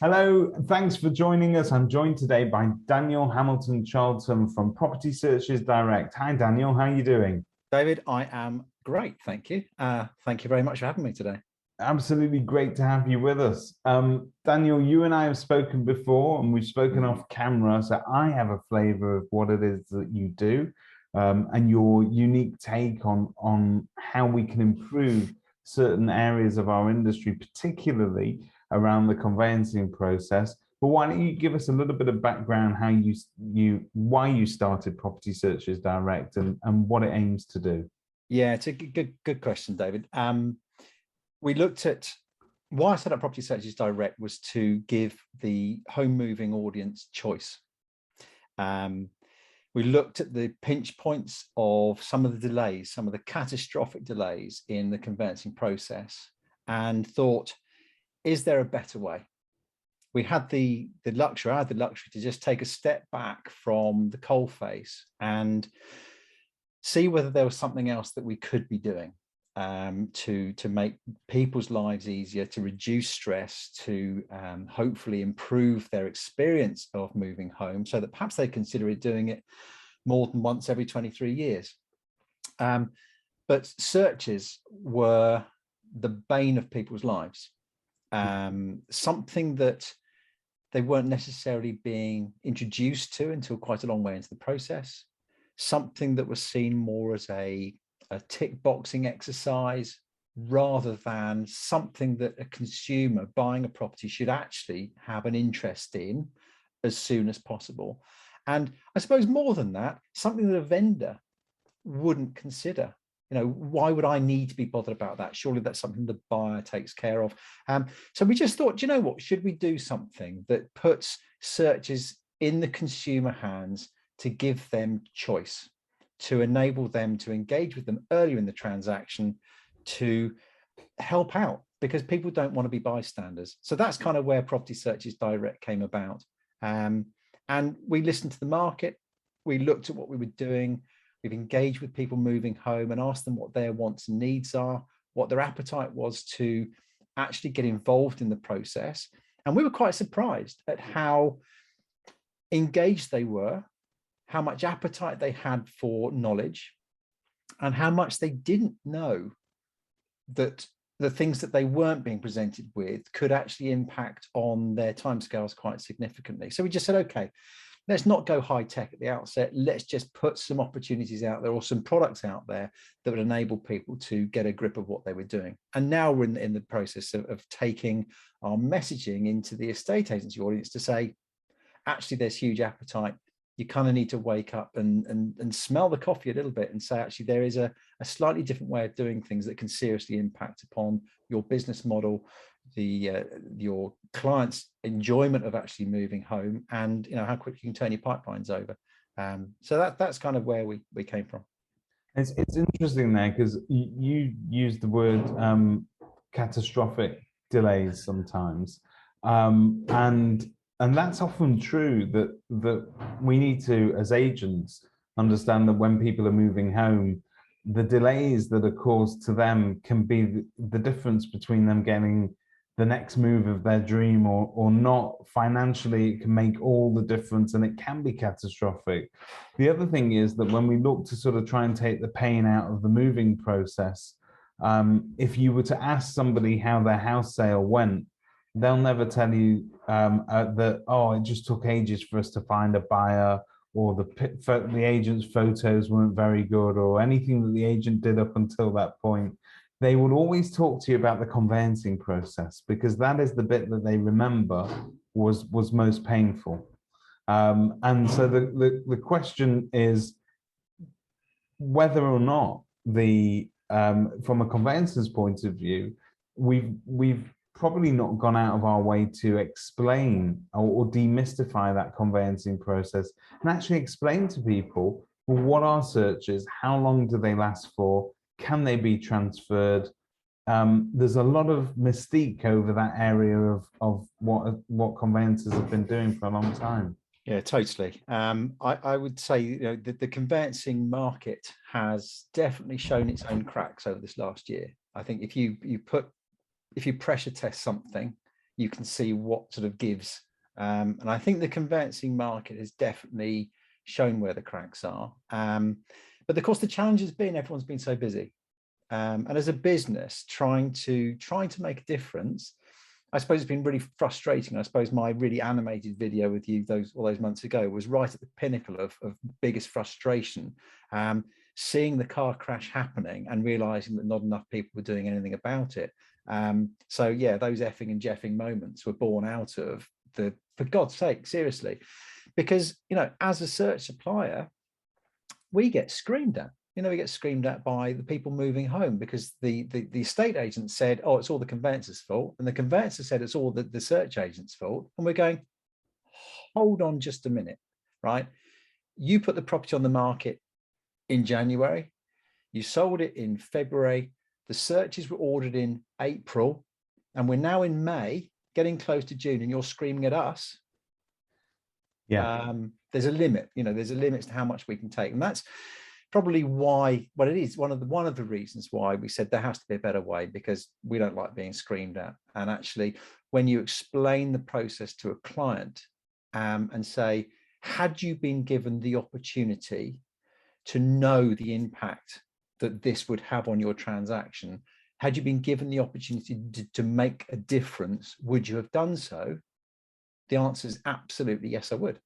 Hello, thanks for joining us. I'm joined today by Daniel Hamilton Charlton from Property Searches Direct. Hi, Daniel. How are you doing? David, I am great, thank you. Thank you very much for having me today. Absolutely great to have you with us. Daniel, you and I have spoken before, and we've spoken off camera, so I have a flavor of what it is that you do, and your unique take on how we can improve certain areas of our industry, particularly around the conveyancing process. But why don't you give us a little bit of background how you why you started Property Searches Direct and what it aims to do? Yeah, it's a good question, David. We looked at why I set up Property Searches Direct was to give the home moving audience choice. We looked at the pinch points of some of the delays, some of the catastrophic delays in the conveyancing process, and thought, is there a better way? We had the luxury, I had the luxury to just take a step back from the coalface and see whether there was something else that we could be doing to make people's lives easier, to reduce stress, to hopefully improve their experience of moving home so that perhaps they consider doing it more than once every 23 years. But searches were the bane of people's lives. Something that they weren't necessarily being introduced to until quite a long way into the process, something that was seen more as a tick boxing exercise rather than something that a consumer buying a property should actually have an interest in as soon as possible. And I suppose more than that, something that a vendor wouldn't consider. Why would I need to be bothered about that? Surely that's something the buyer takes care of. So we just thought, do you know what? Should we do something that puts searches in the consumer hands to give them choice, to enable them to engage with them earlier in the transaction, to help out, because people don't want to be bystanders. So that's kind of where Property Searches Direct came about. And we listened to the market. We looked at what we were doing. We've engaged with people moving home and asked them what their wants and needs are, what their appetite was to actually get involved in the process. And we were quite surprised at how engaged they were, how much appetite they had for knowledge, and how much they didn't know that the things that they weren't being presented with could actually impact on their timescales quite significantly. So we just said, okay, let's not go high tech at the outset. Let's just put some opportunities out there or some products out there that would enable people to get a grip of what they were doing. And now we're in the process of taking our messaging into the estate agency audience to say, actually, there's huge appetite. You kind of need to wake up and smell the coffee a little bit and say, actually, there is a slightly different way of doing things that can seriously impact upon your business model, your clients' enjoyment of actually moving home, and how quickly you can turn your pipelines over. So that's kind of where we came from. It's interesting there because you use the word catastrophic delays sometimes, and that's often true that we need to, as agents, understand that when people are moving home, the delays that are caused to them can be the difference between them getting the next move of their dream or not. Financially, it can make all the difference and it can be catastrophic. The other thing is that when we look to sort of try and take the pain out of the moving process, if you were to ask somebody how their house sale went, they'll never tell you that, oh, it just took ages for us to find a buyer, or the agent's photos weren't very good, or anything that the agent did up until that point. They will always talk to you about the conveyancing process because that is the bit that they remember was most painful. And so the question is whether or not from a conveyancer's point of view, we've probably not gone out of our way to explain or demystify that conveyancing process and actually explain to people, well, what are searches? How long do they last for? Can they be transferred? There's a lot of mystique over that area of what conveyancers have been doing for a long time. Yeah, totally. I would say the conveyancing market has definitely shown its own cracks over this last year. I think if you pressure test something, you can see what sort of gives. And I think the conveyancing market has definitely shown where the cracks are. But of course, the challenge has been everyone's been so busy. And as a business, trying to make a difference, I suppose it's been really frustrating. I suppose my really animated video with you all those months ago was right at the pinnacle of biggest frustration. Seeing the car crash happening and realizing that not enough people were doing anything about it. So yeah, those effing and jeffing moments were born out of for God's sake, seriously, because, you know, as a search supplier, we get screamed at. You know, we get screamed at by the people moving home because the estate agent said, oh, it's all the conveyancer's fault. And the conveyancer said it's all the search agent's fault. And we're going, hold on just a minute, right? You put the property on the market in January, you sold it in February, the searches were ordered in April, and we're now in May, getting close to June, and you're screaming at us. Yeah. There's a limit, you know, there's a limit to how much we can take. And that's probably why, well, it is one of the reasons why we said there has to be a better way, because we don't like being screamed at. And actually, when you explain the process to a client and say, had you been given the opportunity to know the impact that this would have on your transaction, had you been given the opportunity to make a difference, would you have done so? The answer is absolutely yes, I would.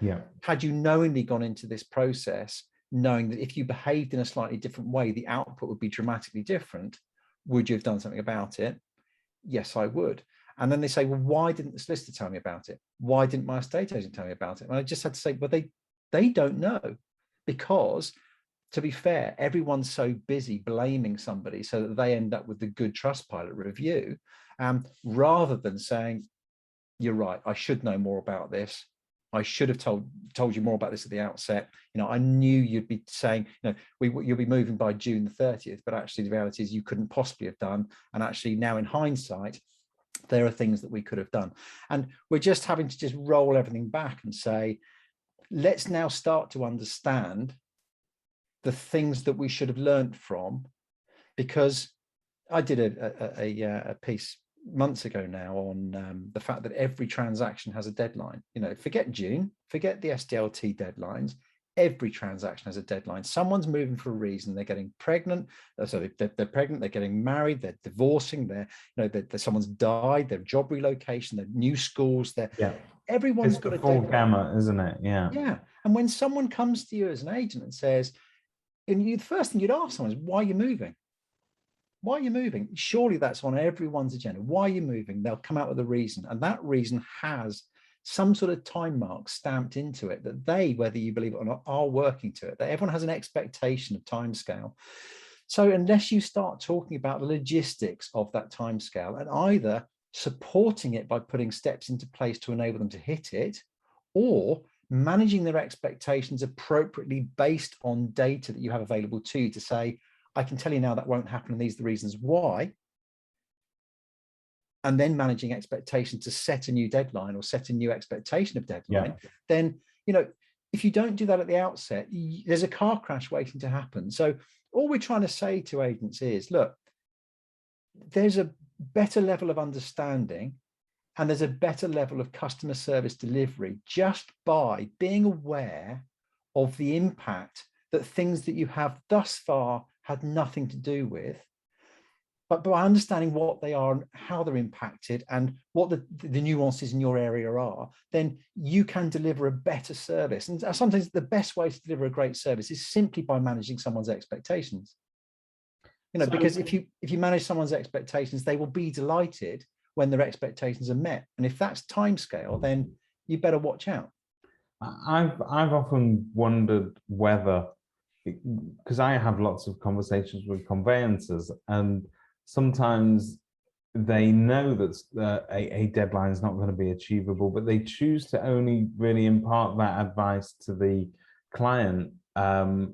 Yeah. Had you knowingly gone into this process, knowing that if you behaved in a slightly different way, the output would be dramatically different, would you have done something about it? Yes, I would. And then they say, well, why didn't the solicitor tell me about it? Why didn't my estate agent tell me about it? And I just had to say, well, they don't know, because, to be fair, everyone's so busy blaming somebody so that they end up with the good Trustpilot review, rather than saying, you're right, I should know more about this. I should have told you more about this at the outset. You know, I knew you'd be saying, you know, you'll be moving by June the 30th, but actually the reality is you couldn't possibly have done. And actually now in hindsight, there are things that we could have done. And we're just having to just roll everything back and say, let's now start to understand the things that we should have learned from, because I did a piece months ago now on the fact that every transaction has a deadline. You know, forget June, forget the SDLT deadlines. Every transaction has a deadline. Someone's moving for a reason. They're getting pregnant. So they're pregnant. They're getting married. They're divorcing. Someone's died. Their job relocation. Their new schools. Everyone's got a full deadline. gamut, isn't it? Yeah. Yeah. And when someone comes to you as an agent and says, the first thing you'd ask someone is, why are you moving? Why are you moving? Surely that's on everyone's agenda. Why are you moving? They'll come out with a reason. And that reason has some sort of time mark stamped into it that they, whether you believe it or not, are working to it. That everyone has an expectation of timescale. So unless you start talking about the logistics of that timescale and either supporting it by putting steps into place to enable them to hit it, or managing their expectations appropriately based on data that you have available to you to say, I can tell you now that won't happen, and these are the reasons why. And then managing expectations to set a new deadline or set a new expectation of deadline, then, you know, if you don't do that at the outset, there's a car crash waiting to happen. So all we're trying to say to agents is, look, there's a better level of understanding and there's a better level of customer service delivery just by being aware of the impact that things that you have thus far had nothing to do with, but by understanding what they are and how they're impacted and what the nuances in your area are, then you can deliver a better service. And sometimes the best way to deliver a great service is simply by managing someone's expectations. You know, because if you manage someone's expectations, they will be delighted when their expectations are met. And if that's timescale, then you better watch out. I've often wondered whether, because I have lots of conversations with conveyancers, and sometimes they know that a deadline is not going to be achievable, but they choose to only really impart that advice to the client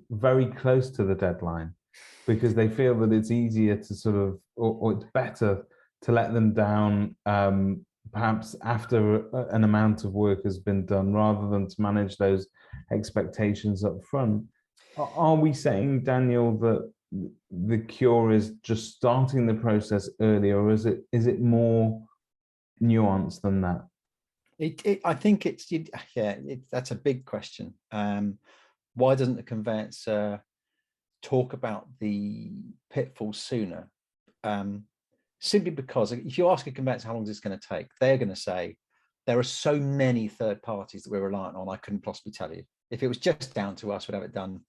very close to the deadline, because they feel that it's easier to sort of, or it's better to let them down perhaps after an amount of work has been done, rather than to manage those expectations up front. Are we saying, Daniel, that the cure is just starting the process early, or is it more nuanced than that? I think that's a big question. Why doesn't the conveyancer talk about the pitfalls sooner? Simply because if you ask a conveyancer how long is this going to take, they're going to say, there are so many third parties that we're reliant on, I couldn't possibly tell you. If it was just down to us, we'd have it done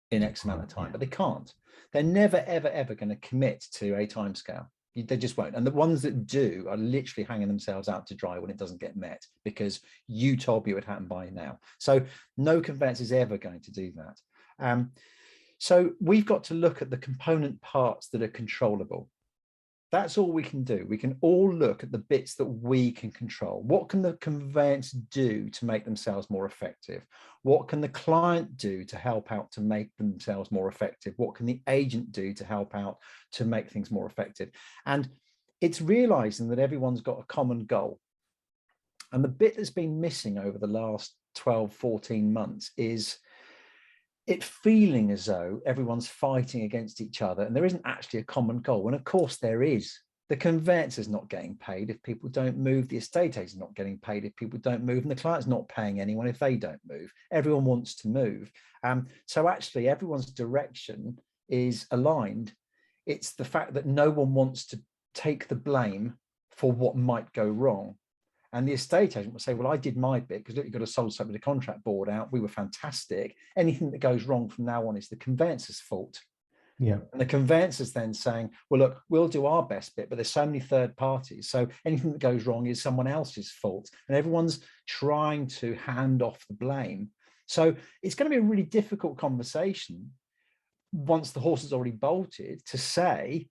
in X amount of time, but they can't. They're never, ever, ever going to commit to a timescale. They just won't. And the ones that do are literally hanging themselves out to dry when it doesn't get met because you told me it would happen by now. So no conveyancer is ever going to do that. So we've got to look at the component parts that are controllable. That's all we can do. We can all look at the bits that we can control. What can the conveyancer do to make themselves more effective? What can the client do to help out to make themselves more effective? What can the agent do to help out to make things more effective? And it's realizing that everyone's got a common goal. And the bit that's been missing over the last 12, 14 months is it feeling as though everyone's fighting against each other and there isn't actually a common goal. And of course there is. The conveyancer's not getting paid if people don't move. The estate agent's not getting paid if people don't move. And the client's not paying anyone if they don't move. Everyone wants to move. So actually everyone's direction is aligned. It's the fact that no one wants to take the blame for what might go wrong. And the estate agent will say, well, I did my bit because look, you've got a sold something, the contract board out. We were fantastic. Anything that goes wrong from now on is the conveyancer's fault. Yeah. And the conveyancer's then saying, well, look, we'll do our best bit, but there's so many third parties. So anything that goes wrong is someone else's fault. And everyone's trying to hand off the blame. So it's going to be a really difficult conversation once the horse has already bolted to say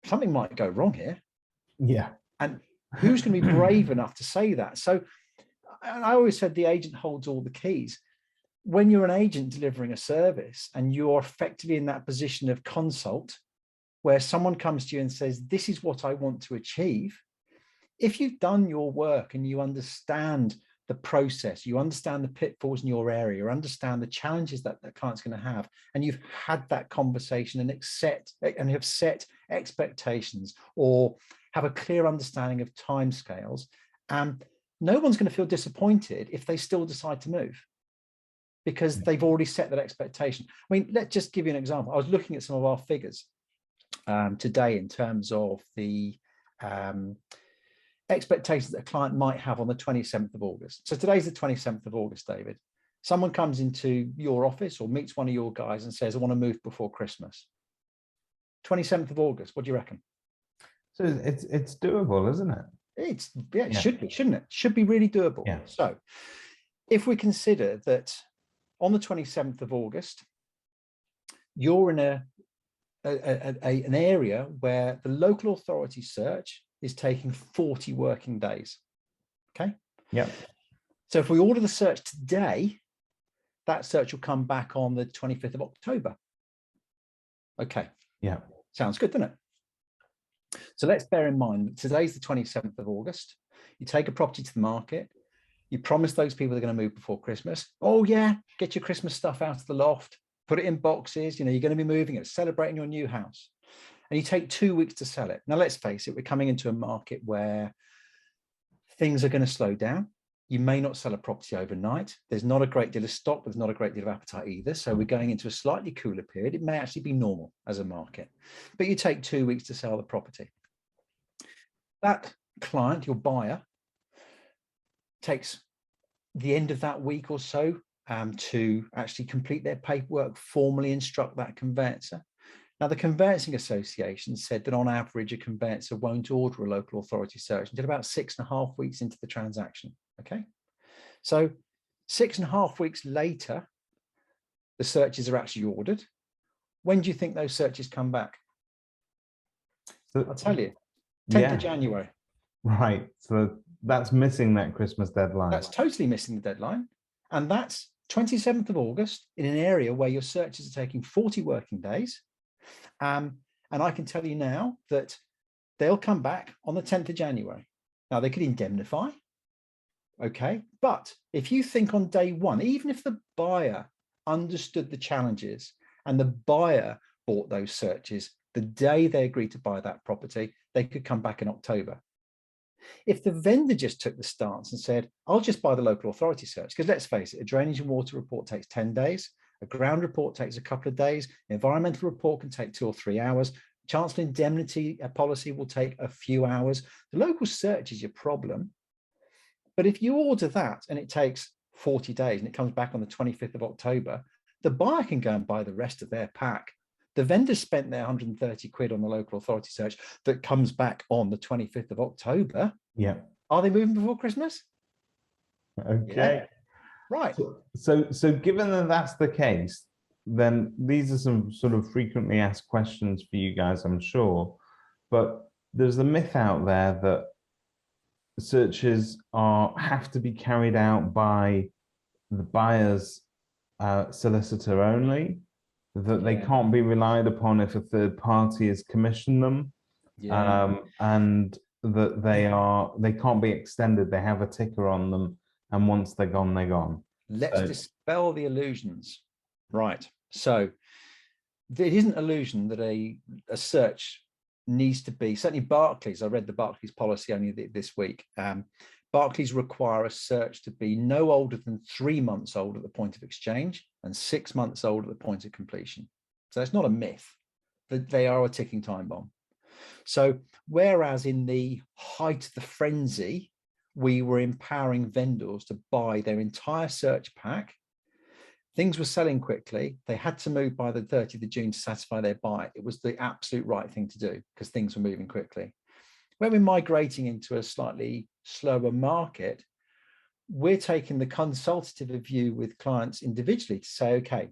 something might go wrong here. Yeah. And who's going to be brave enough to say that? So I always said the agent holds all the keys. When you're an agent delivering a service and you're effectively in that position of consult, where someone comes to you and says, this is what I want to achieve. If you've done your work and you understand the process, you understand the pitfalls in your area, you understand the challenges that the client's going to have, and you've had that conversation and have set expectations or have a clear understanding of timescales, no one's going to feel disappointed if they still decide to move because they've already set that expectation. I mean, let's just give you an example. I was looking at some of our figures today in terms of the expectations that a client might have on the 27th of August. So today's the 27th of August, David. Someone comes into your office or meets one of your guys and says, I want to move before Christmas. 27th of August, what do you reckon? So it's doable, isn't it? It should be, shouldn't it? Should be really doable. Yeah. So if we consider that on the 27th of August, you're in an area where the local authority search is taking 40 working days. Okay. Yeah. So if we order the search today, that search will come back on the 25th of October. Okay. Yeah. Sounds good, doesn't it? So let's bear in mind that today's the 27th of August. You take a property to the market. You promise those people they're going to move before Christmas. Oh yeah, get your Christmas stuff out of the loft, put it in boxes. You know, you're going to be moving it, celebrating your new house. And you take 2 weeks to sell it. Now, let's face it, we're coming into a market where things are going to slow down. You may not sell a property overnight. There's not a great deal of stock. There's not a great deal of appetite either. So we're going into a slightly cooler period. It may actually be normal as a market, but you take 2 weeks to sell the property. That client, your buyer, takes the end of that week or so to actually complete their paperwork, formally instruct that conveyancer. Now, the Conveyancing Association said that on average, a conveyancer won't order a local authority search until about 6.5 weeks into the transaction. Okay, so 6.5 weeks later, the searches are actually ordered. When do you think those searches come back? So, I'll tell you, 10th of January. Right, so that's missing that Christmas deadline. That's totally missing the deadline. And that's 27th of August in an area where your searches are taking 40 working days. And I can tell you now that they'll come back on the 10th of January. Now, they could indemnify. Okay, but if you think on day one, even if the buyer understood the challenges and the buyer bought those searches the day they agreed to buy that property, they could come back in October. If the vendor just took the stance and said, I'll just buy the local authority search, because let's face it, a drainage and water report takes 10 days, a ground report takes a couple of days, an environmental report can take 2 or 3 hours, chancellor indemnity policy will take a few hours. The local search is your problem. But if you order that and it takes 40 days and it comes back on the 25th of October, the buyer can go and buy the rest of their pack. The vendor spent their 130 quid on the local authority search that comes back on the 25th of October. Yeah. Are they moving before Christmas? Okay. Yeah. Right. So given that that's the case, then these are some sort of frequently asked questions for you guys, I'm sure. But there's a myth out there that searches have to be carried out by the buyer's solicitor only, that they can't be relied upon if a third party has commissioned them, and that they can't be extended. They have a ticker on them, and once they're gone, they're gone. Let's dispel the illusions. Right. So it isn't an illusion that a search needs to be, certainly Barclays, I read the Barclays policy only this week. Barclays require a search to be no older than 3 months old at the point of exchange and 6 months old at the point of completion. So it's not a myth, that they are a ticking time bomb. So whereas in the height of the frenzy, we were empowering vendors to buy their entire search pack, things were selling quickly, they had to move by the 30th of June to satisfy their buy. It was the absolute right thing to do because things were moving quickly. When we're migrating into a slightly slower market, we're taking the consultative view with clients individually to say, okay,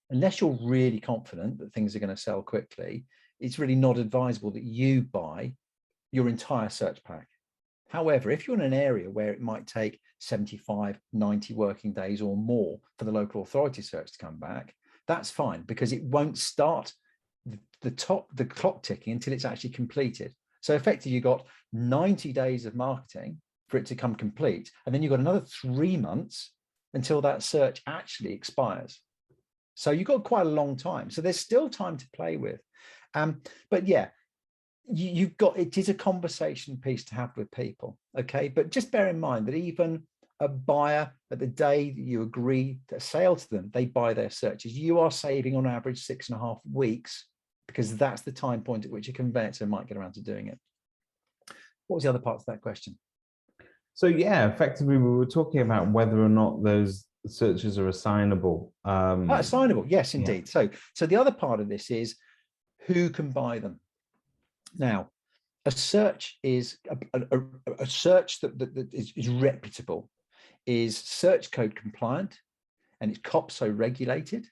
unless you're really confident that things are going to sell quickly, it's really not advisable that you buy your entire search pack. However, if you're in an area where it might take 75, 90 working days or more for the local authority search to come back, that's fine, because it won't start the clock ticking until it's actually completed. So effectively, you've got 90 days of marketing for it to come complete, and then you've got another 3 months until that search actually expires. So you've got quite a long time. So there's still time to play with. But yeah, you've got, it is a conversation piece to have with people. Okay. But just bear in mind that even a buyer, at the day that you agree to sale to them, they buy their searches. You are saving on average 6.5 weeks, because that's the time point at which a conveyancer might get around to doing it. What was the other part of that question? So yeah, effectively, we were talking about whether or not those searches are assignable. Assignable, yes, indeed. Yeah. So the other part of this is who can buy them. Now, a search is a search that is reputable, is search code compliant, and it's COPSO regulated.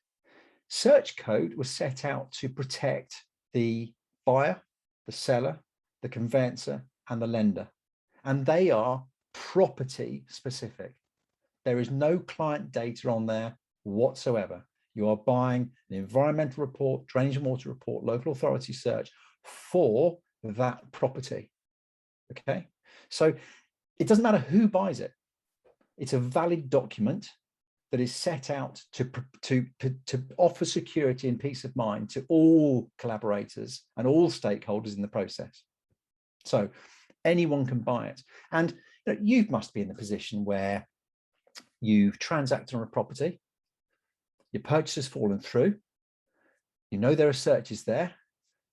Search code was set out to protect the buyer, the seller, the conveyancer, and the lender. And they are property specific. There is no client data on there whatsoever. You are buying an environmental report, drainage and water report, local authority search for that property. Okay, so it doesn't matter who buys it. It's a valid document that is set out to offer security and peace of mind to all collaborators and all stakeholders in the process. So anyone can buy it. And you must be in the position where you've transacted on a property, your purchase has fallen through, you know there are searches there,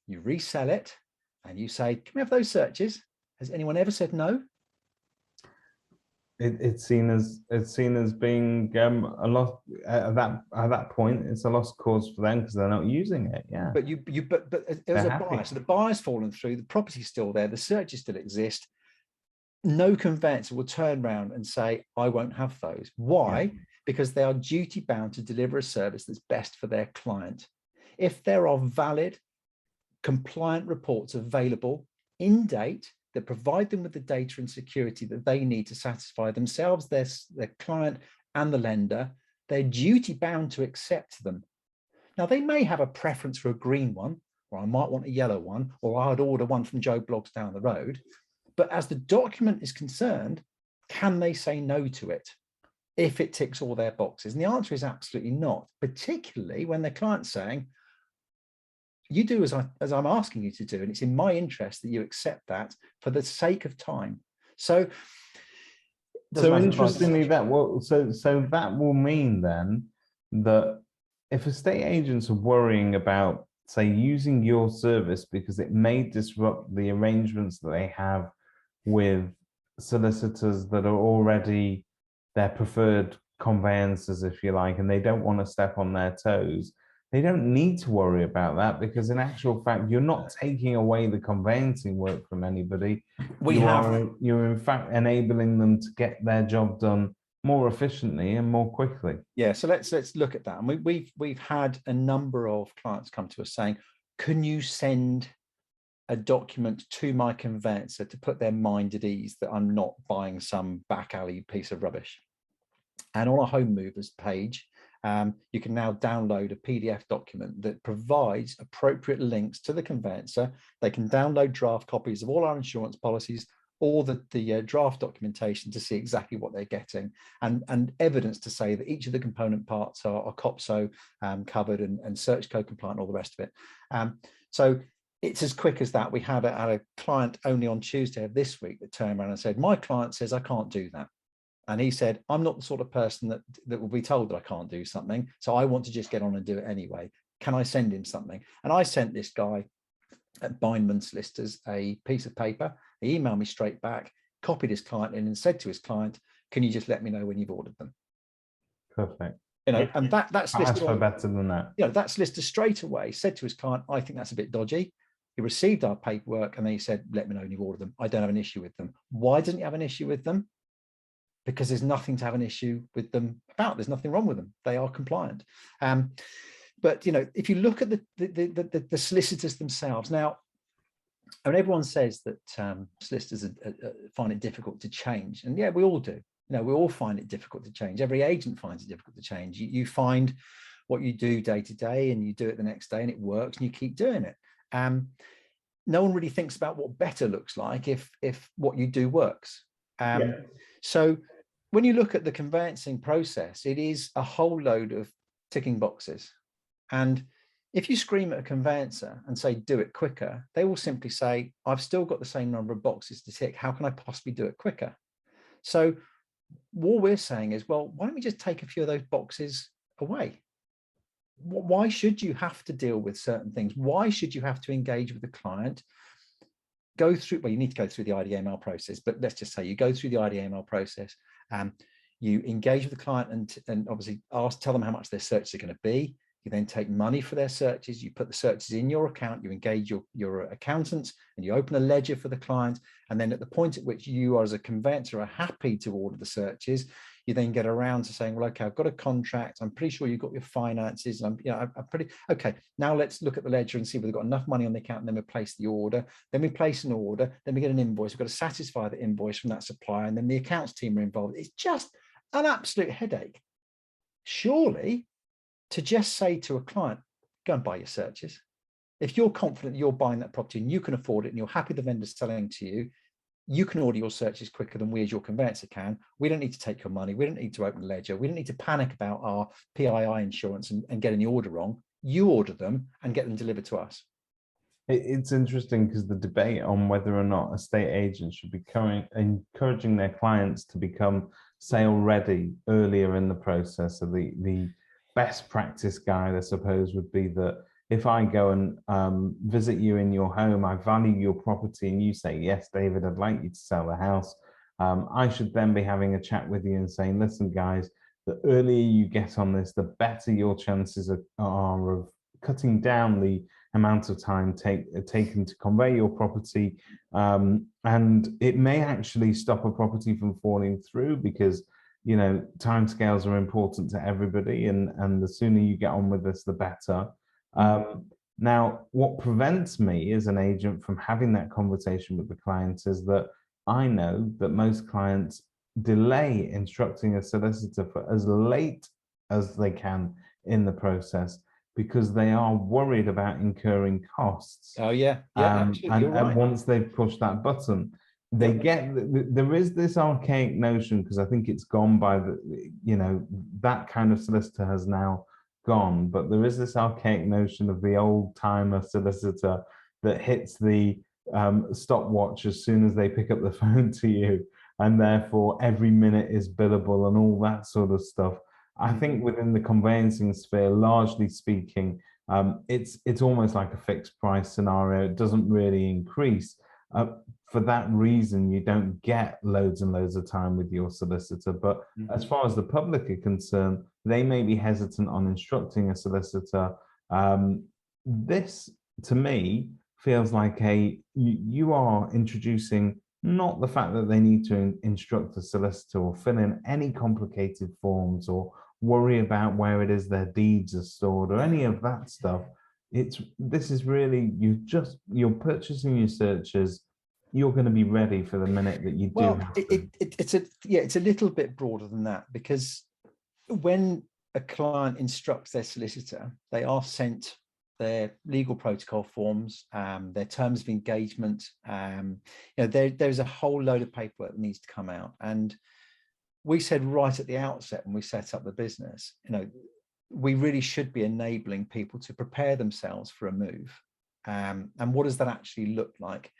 you resell it, and you say, can we have those searches? Has anyone ever said no? It's seen as being a loss at that point. It's a lost cause for them because they're not using it. Yeah. But it was a buyer, so the buyer's fallen through, the property's still there, the searches still exist. No conveyancer will turn around and say, I won't have those. Why? Yeah. Because they are duty bound to deliver a service that's best for their client. If there are valid, compliant reports available in date that provide them with the data and security that they need to satisfy themselves, their client, and the lender, they're duty bound to accept them. Now, they may have a preference for a green one, or I might want a yellow one, or I'd order one from Joe Bloggs down the road. But as the document is concerned, can they say no to it if it ticks all their boxes? And the answer is absolutely not, particularly when their client's saying, you do as I'm asking you to do, and it's in my interest that you accept that for the sake of time. So interestingly, that will mean then that if estate agents are worrying about, say, using your service because it may disrupt the arrangements that they have with solicitors that are already their preferred conveyancers, if you like, and they don't want to step on their toes, they don't need to worry about that, because in actual fact, you're not taking away the conveyancing work from anybody. You're in fact enabling them to get their job done more efficiently and more quickly. Yeah, so let's look at that. And we've had a number of clients come to us saying, can you send a document to my conveyancer to put their mind at ease that I'm not buying some back alley piece of rubbish? And on our home movers page, you can now download a PDF document that provides appropriate links to the conveyancer. They can download draft copies of all our insurance policies, or the draft documentation to see exactly what they're getting, and evidence to say that each of the component parts are COPSO covered and search code compliant, all the rest of it. So it's as quick as that. We had a client only on Tuesday of this week that turned around and said, my client says I can't do that. And he said, I'm not the sort of person that will be told that I can't do something, so I want to just get on and do it anyway. Can I send him something? And I sent this guy at Bindman Solicitors a piece of paper. He emailed me straight back, copied his client in, and said to his client, can you just let me know when you've ordered them? Perfect. You know, and that's ask for better than that. You know, that solicitor straight away said to his client, I think that's a bit dodgy. He received our paperwork and then he said, let me know when you've ordered them. I don't have an issue with them. Why doesn't he have an issue with them? Because there's nothing to have an issue with them about. There's nothing wrong with them. They are compliant. But you know, if you look at the solicitors themselves now, and everyone says that solicitors find it difficult to change, and yeah, we all do. You know, we all find it difficult to change. Every agent finds it difficult to change. You find what you do day to day, and you do it the next day, and it works, and you keep doing it. No one really thinks about what better looks like if what you do works. So when you look at the conveyancing process, it is a whole load of ticking boxes. And if you scream at a conveyancer and say, do it quicker, they will simply say, I've still got the same number of boxes to tick. How can I possibly do it quicker? So what we're saying is, well, why don't we just take a few of those boxes away? Why should you have to deal with certain things? Why should you have to engage with the client? Go through, well, you need to go through the IDML process, but let's just say you go through the IDML process, you engage with the client and obviously tell them how much their searches are going to be. You then take money for their searches, you put the searches in your account, you engage your accountants, and you open a ledger for the client. And then at the point at which you as a conveyancer are happy to order the searches, you then get around to saying, well, okay, I've got a contract. I'm pretty sure you've got your finances. And I'm pretty, okay, now let's look at the ledger and see whether we've got enough money on the account, and then we place the order. Then we place an order, then we get an invoice. We've got to satisfy the invoice from that supplier. And then the accounts team are involved. It's just an absolute headache. Surely, to just say to a client, go and buy your searches. If you're confident you're buying that property and you can afford it and you're happy the vendor's selling to you, you can order your searches quicker than we as your conveyancer can. We don't need to take your money. We don't need to open a ledger. We don't need to panic about our PII insurance and getting the order wrong. You order them and get them delivered to us. It's interesting because the debate on whether or not estate agents should be encouraging their clients to become sale ready earlier in the process. So the best practice guide, I suppose, would be that if I go and visit you in your home, I value your property, and you say, yes, David, I'd like you to sell the house. I should then be having a chat with you and saying, listen, guys, the earlier you get on this, the better your chances are of cutting down the amount of time taken to convey your property. And it may actually stop a property from falling through, because you know, timescales are important to everybody, and the sooner you get on with this, the better. Now, what prevents me as an agent from having that conversation with the client is that I know that most clients delay instructing a solicitor for as late as they can in the process, because they are worried about incurring costs. Oh yeah, absolutely. And once they've pushed that button, they there is this archaic notion, because I think it's gone by that kind of solicitor has now gone, but there is this archaic notion of the old timer solicitor that hits the stopwatch as soon as they pick up the phone to you, and therefore every minute is billable and all that sort of stuff. I think within the conveyancing sphere, largely speaking, it's almost like a fixed price scenario. It doesn't really increase. For that reason, you don't get loads and loads of time with your solicitor. But as far as the public are concerned, they may be hesitant on instructing a solicitor. This, to me, feels like you are introducing not the fact that they need to instruct a solicitor or fill in any complicated forms or worry about where it is their deeds are stored or any of that stuff. This is really, you're purchasing your searches. You're going to be ready for the minute that you do. Well, it's a little bit broader than that, because when a client instructs their solicitor, they are sent their legal protocol forms, their terms of engagement. There's a whole load of paperwork that needs to come out. And we said right at the outset when we set up the business, we really should be enabling people to prepare themselves for a move. And what does that actually look like?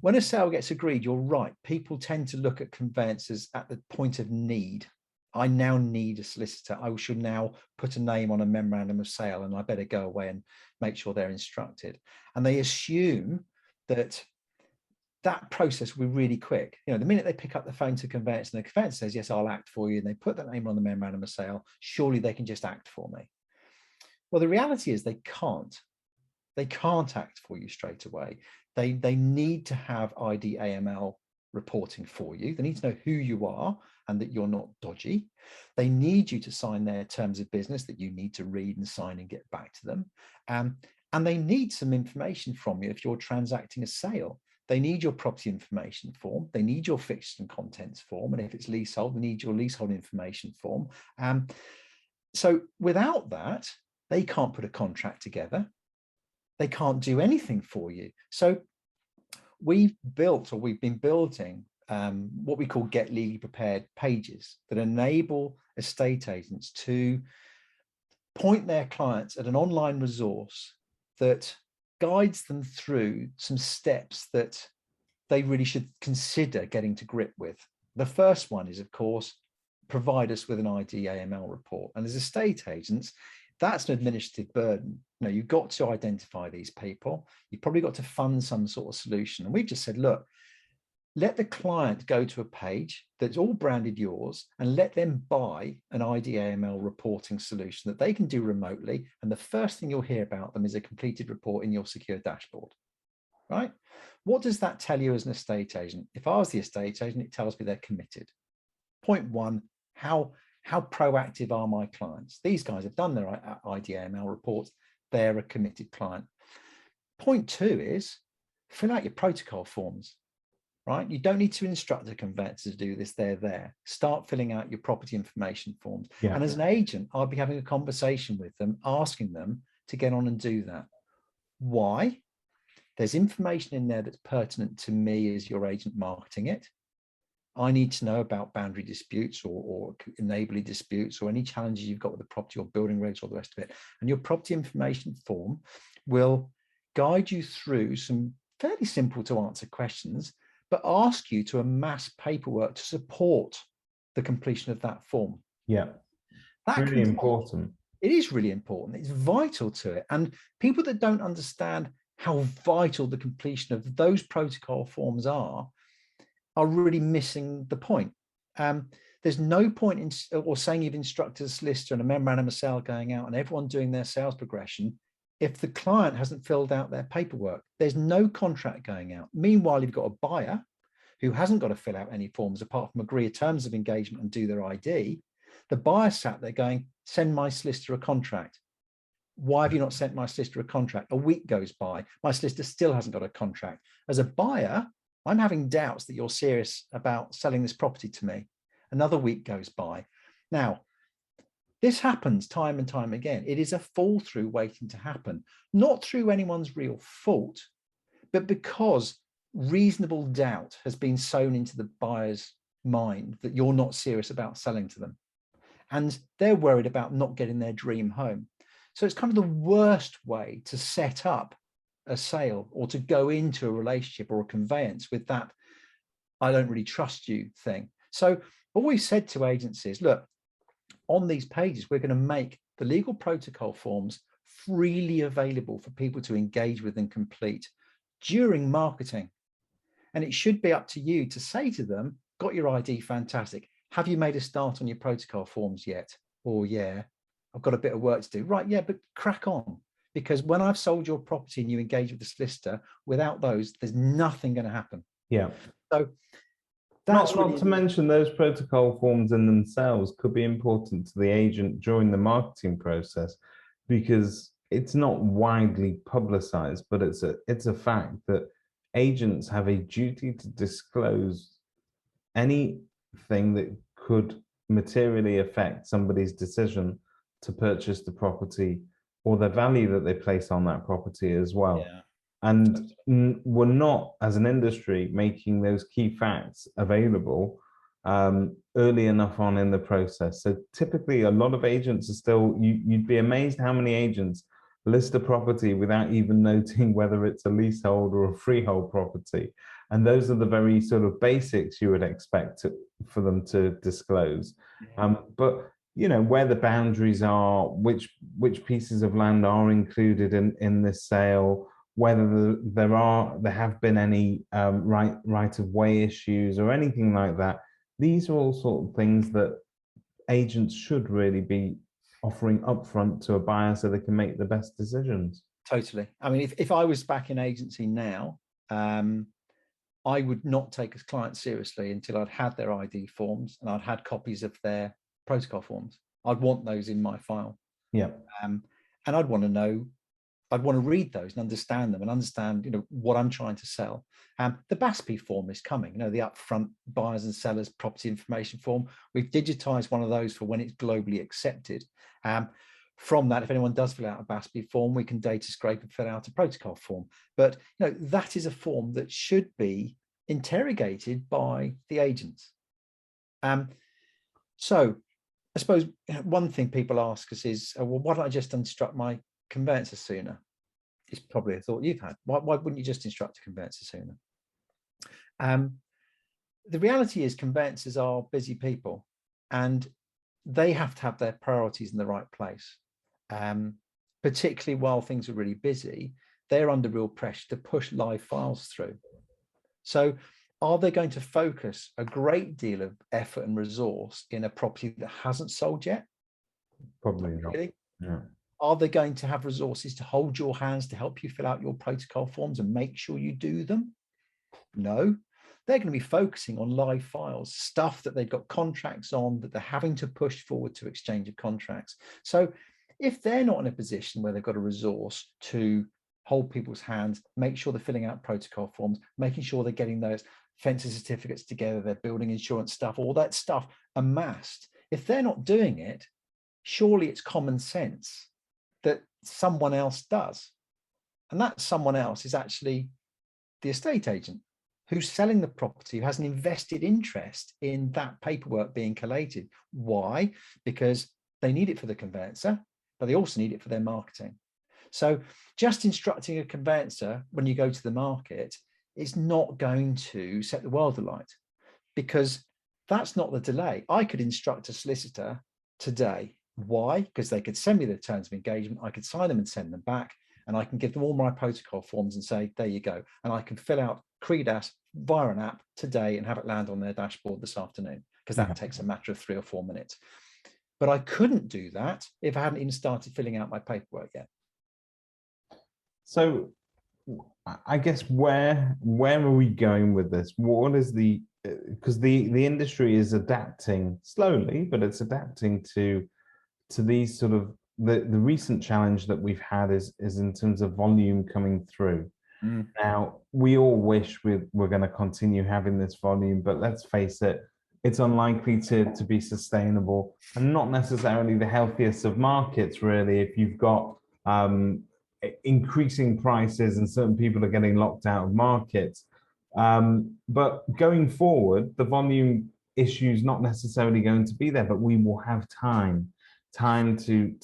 When a sale gets agreed, you're right. People tend to look at conveyancers at the point of need. I now need a solicitor. I should now put a name on a memorandum of sale, and I better go away and make sure they're instructed. And they assume that process will be really quick. The minute they pick up the phone to conveyancer and the conveyancer says, yes, I'll act for you, and they put that name on the memorandum of sale, surely they can just act for me. Well, the reality is they can't. They can't act for you straight away. They need to have ID AML reporting for you. They need to know who you are and that you're not dodgy. They need you to sign their terms of business that you need to read and sign and get back to them. And they need some information from you if you're transacting a sale. They need your property information form. They need your fixtures and contents form. And if it's leasehold, they need your leasehold information form. So without that, they can't put a contract together. They can't do anything for you. So we've been building what we call get legally prepared pages that enable estate agents to point their clients at an online resource that guides them through some steps that they really should consider getting to grip with. The first one is, of course, provide us with an ID AML report. And as estate agents, that's an administrative burden. You've got to identify these people. You've probably got to fund some sort of solution. And we've just said, look, let the client go to a page that's all branded yours and let them buy an ID AML reporting solution that they can do remotely. And the first thing you'll hear about them is a completed report in your secure dashboard, right? What does that tell you as an estate agent? If I was the estate agent, it tells me they're committed. Point one, how proactive are my clients? These guys have done their ID AML reports. They're a committed client. Point two is fill out your protocol forms, right? You don't need to instruct the conveyancer to do this. They're there. Start filling out your property information forms. Yeah. And as an agent, I'll be having a conversation with them, asking them to get on and do that. Why? There's information in there that's pertinent to me as your agent marketing it. I need to know about boundary disputes or enabling disputes or any challenges you've got with the property or building regs or the rest of it. And your property information form will guide you through some fairly simple to answer questions, but ask you to amass paperwork to support the completion of that form. Yeah, that's really important. It is really important. It's vital to it. And people that don't understand how vital the completion of those protocol forms are really missing the point. There's no point in saying you've instructed a solicitor and a memorandum of sale going out and everyone doing their sales progression if the client hasn't filled out their paperwork. There's no contract going out. Meanwhile, you've got a buyer who hasn't got to fill out any forms apart from agree terms of engagement and do their ID. The buyer sat there going, send my solicitor a contract. Why have you not sent my solicitor a contract? A week goes by. My solicitor still hasn't got a contract. As a buyer, I'm having doubts that you're serious about selling this property to me. Another week goes by. Now, this happens time and time again. It is a fall through waiting to happen, not through anyone's real fault, but because reasonable doubt has been sown into the buyer's mind that you're not serious about selling to them. and they're worried about not getting their dream home. So it's kind of the worst way to set up a sale or to go into a relationship or a conveyance with that "I don't really trust you" thing. So what we said to agencies, look, on these pages, we're going to make the legal protocol forms freely available for people to engage with and complete during marketing. And it should be up to you to say to them, got your ID, fantastic. Have you made a start on your protocol forms yet? Or yeah, I've got a bit of work to do. Right, yeah, but crack on. Because when I've sold your property and you engage with the solicitor, without those, there's nothing going to happen. Yeah. So that's not to mention those protocol forms in themselves could be important to the agent during the marketing process, because it's not widely publicized, but it's a fact that agents have a duty to disclose anything that could materially affect somebody's decision to purchase the property or the value that they place on that property as well. Yeah. And we're not, as an industry, making those key facts available early enough on in the process. So typically, a lot of agents are still, you'd be amazed how many agents list a property without even noting whether it's a leasehold or a freehold property. And those are the very sort of basics you would expect for them to disclose. Yeah. But you know, where the boundaries are, which pieces of land are included in this sale, whether there have been any right of way issues or anything like that. These are all sort of things that agents should really be offering upfront to a buyer so they can make the best decisions. Totally. I mean, if I was back in agency now, I would not take a client seriously until I'd had their ID forms and I'd had copies of their protocol forms. I'd want those in my file. Yeah. And I'd want to know, I'd want to read those and understand them and understand, you know, what I'm trying to sell. The BASPI form is coming, you know, the upfront buyers and sellers property information form. We've digitized one of those for when it's globally accepted. From that, if anyone does fill out a BASPI form, we can data scrape and fill out a protocol form. But you know, that is a form that should be interrogated by the agents. So I suppose one thing people ask us is, well, why don't I just instruct my conveyancer sooner? It's probably a thought you've had. Why wouldn't you just instruct a conveyancer sooner? The reality is conveyancers are busy people and they have to have their priorities in the right place. Particularly while things are really busy, they're under real pressure to push live files through. So are they going to focus a great deal of effort and resource in a property that hasn't sold yet? Probably not. Really? Yeah. Are they going to have resources to hold your hands to help you fill out your protocol forms and make sure you do them? No. They're going to be focusing on live files, stuff that they've got contracts on that they're having to push forward to exchange of contracts. So if they're not in a position where they've got a resource to hold people's hands, make sure they're filling out protocol forms, making sure they're getting those fencing certificates together, their building insurance stuff, all that stuff amassed, if they're not doing it, surely it's common sense that someone else does. And that someone else is actually the estate agent who's selling the property, who has an invested interest in that paperwork being collated. Why? Because they need it for the conveyancer, but they also need it for their marketing. So just instructing a conveyancer when you go to the market is not going to set the world alight, because that's not the delay. I could instruct a solicitor today. Why? Because they could send me the terms of engagement, I could sign them and send them back, and I can give them all my protocol forms and say, there you go. And I can fill out CREDAS via an app today and have it land on their dashboard this afternoon, because that takes a matter of 3 or 4 minutes. But I couldn't do that if I hadn't even started filling out my paperwork yet. So I guess where are we going with this? What is because the industry is adapting slowly, but it's adapting to these sort of the recent challenge that we've had is in terms of volume coming through. Now, we all wish we're going to continue having this volume, but let's face it, it's unlikely to be sustainable, and not necessarily the healthiest of markets, really, if you've got increasing prices and certain people are getting locked out of markets. But going forward, the volume issues not necessarily going to be there, but we will have time to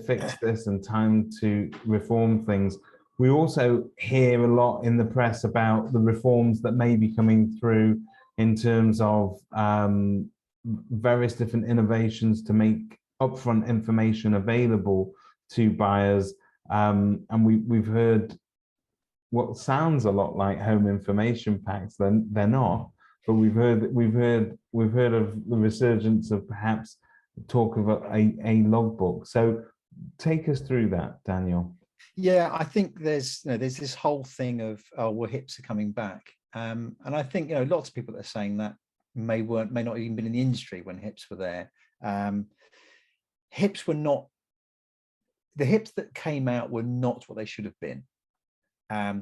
fix this and time to reform things. We also hear a lot in the press about the reforms that may be coming through in terms of various different innovations to make upfront information available to buyers. And we've heard what sounds a lot like home information packs. They're not, but we've heard of the resurgence of perhaps talk of a logbook. So take us through that, Daniel. Yeah, I think there's this whole thing of, oh, well, HIPs are coming back, and I think lots of people that are saying that may not even been in the industry when HIPs were there. HIPs were not, the HIPs that came out were not what they should have been.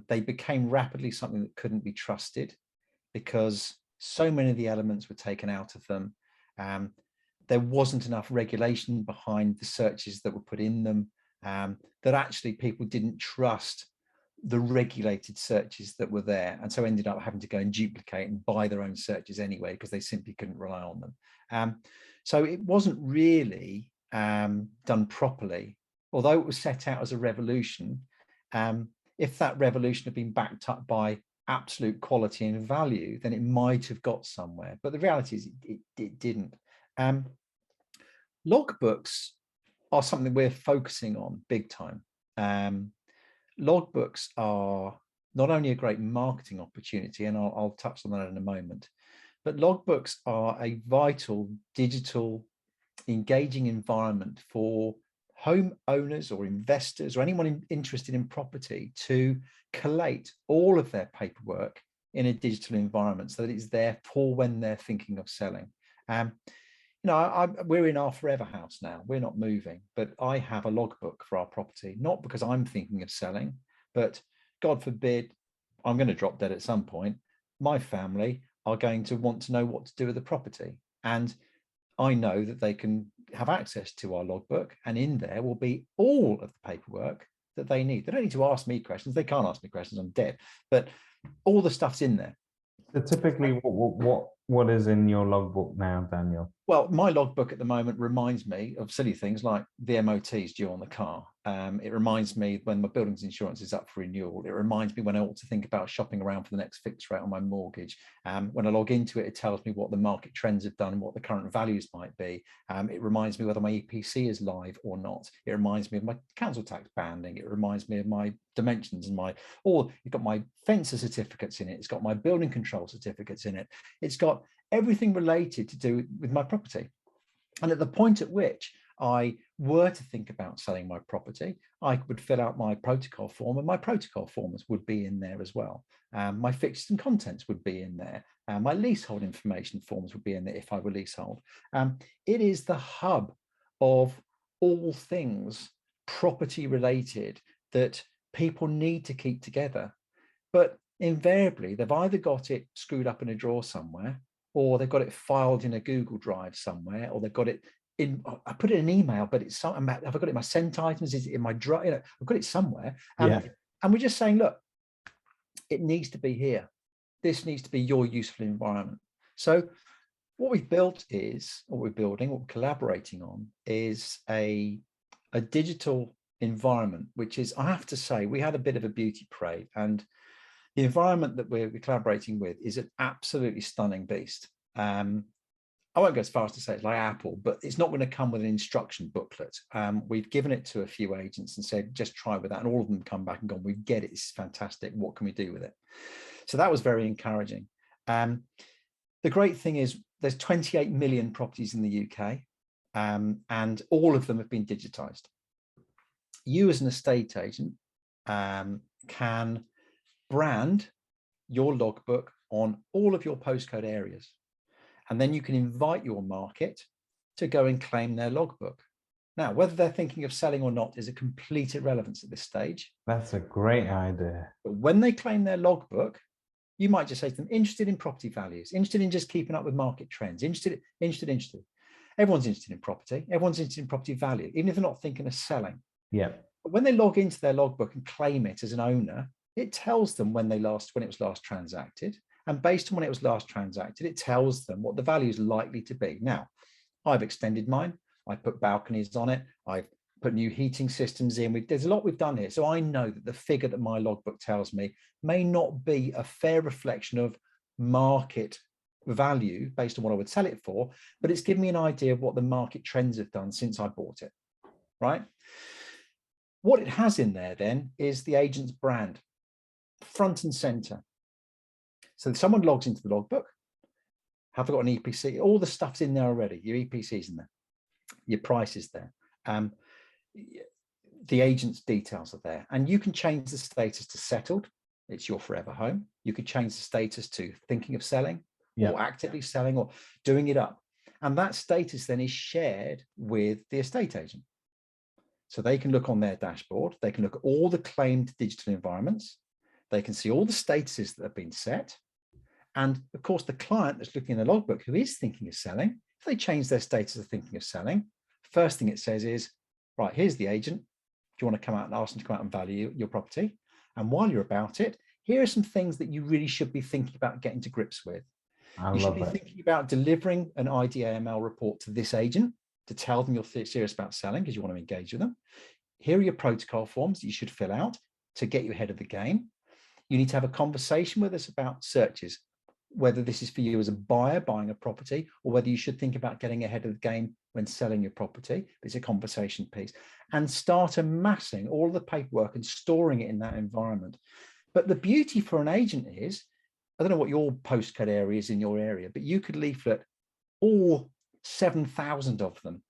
They became rapidly something that couldn't be trusted because so many of the elements were taken out of them. There wasn't enough regulation behind the searches that were put in them, that actually people didn't trust the regulated searches that were there, and so ended up having to go and duplicate and buy their own searches anyway because they simply couldn't rely on them. So it wasn't really done properly, although it was set out as a revolution. If that revolution had been backed up by absolute quality and value, then it might have got somewhere. But the reality is it didn't. Logbooks are something we're focusing on big time. Logbooks are not only a great marketing opportunity, and I'll touch on that in a moment, but logbooks are a vital digital engaging environment for homeowners or investors or anyone interested in property to collate all of their paperwork in a digital environment so that it's there for when they're thinking of selling. We're in our forever house now. We're not moving, but I have a logbook for our property, not because I'm thinking of selling, but God forbid, I'm going to drop dead at some point. My family are going to want to know what to do with the property. And I know that they can have access to our logbook, and in there will be all of the paperwork that they need. They don't need to ask me questions. They can't ask me questions. I'm dead. But all the stuff's in there. So typically, what is in your logbook now, Daniel? Well, my logbook at the moment reminds me of silly things like the MOTs due on the car. It reminds me when my buildings insurance is up for renewal. It reminds me when I ought to think about shopping around for the next fixed rate on my mortgage. When I log into it, it tells me what the market trends have done and what the current values might be. It reminds me whether my EPC is live or not. It reminds me of my council tax banding. It reminds me of my dimensions and it's got my fencer certificates in it. It's got my building control certificates in it. It's got everything related to do with my property. And at the point at which I were to think about selling my property, I would fill out my protocol form, and my protocol forms would be in there as well. My fixtures and contents would be in there. My leasehold information forms would be in there if I were leasehold. It is the hub of all things property related that people need to keep together. But invariably, they've either got it screwed up in a drawer somewhere, or they've got it filed in a Google Drive somewhere, or they've got it in, I put it in an email, but it's, have I got it in my sent items? Is it in my drive? I've got it somewhere. And we're just saying, look, it needs to be here. This needs to be your useful environment. So what we've built is, what we're building, what we're collaborating on is a digital environment, which is, I have to say, we had a bit of a beauty parade, and the environment that we're collaborating with is an absolutely stunning beast. I won't go as far as to say it's like Apple, but it's not going to come with an instruction booklet. We've given it to a few agents and said, just try with that. And all of them come back and gone, we get it. It's fantastic. What can we do with it? So that was very encouraging. The great thing is there's 28 million properties in the UK, and all of them have been digitized. You as an estate agent can brand your logbook on all of your postcode areas. And then you can invite your market to go and claim their logbook. Now, whether they're thinking of selling or not is a complete irrelevance at this stage. That's a great idea. But when they claim their logbook, you might just say to them, interested in property values, interested in just keeping up with market trends, interested. Everyone's interested in property. Everyone's interested in property value, even if they're not thinking of selling. Yeah. But when they log into their logbook and claim it as an owner, it tells them when it was last transacted. And based on when it was last transacted, it tells them what the value is likely to be. Now, I've extended mine. I put balconies on it. I've put new heating systems in. There's a lot we've done here. So I know that the figure that my logbook tells me may not be a fair reflection of market value based on what I would sell it for, but it's given me an idea of what the market trends have done since I bought it, right? What it has in there then is the agent's brand, front and center. So if someone logs into the logbook, have I got an EPC? All the stuff's in there already. Your EPC's in there, your price is there. The agent's details are there, and you can change the status to settled. It's your forever home. You could change the status to thinking of selling, or actively selling, or doing it up. And that status then is shared with the estate agent. So they can look on their dashboard. They can look at all the claimed digital environments. They can see all the statuses that have been set. And of course, the client that's looking in the logbook who is thinking of selling, if they change their status of thinking of selling, first thing it says is, right, here's the agent. Do you want to come out and ask them to come out and value your property? And while you're about it, here are some things that you really should be thinking about getting to grips with. You should be thinking about delivering an IDAML report to this agent to tell them you're serious about selling because you want to engage with them. Here are your protocol forms that you should fill out to get you ahead of the game. You need to have a conversation with us about searches, whether this is for you as a buyer buying a property, or whether you should think about getting ahead of the game when selling your property. It's a conversation piece, and start amassing all the paperwork and storing it in that environment. But the beauty for an agent is, I don't know what your postcode area is in your area, but you could leaflet all 7,000 of them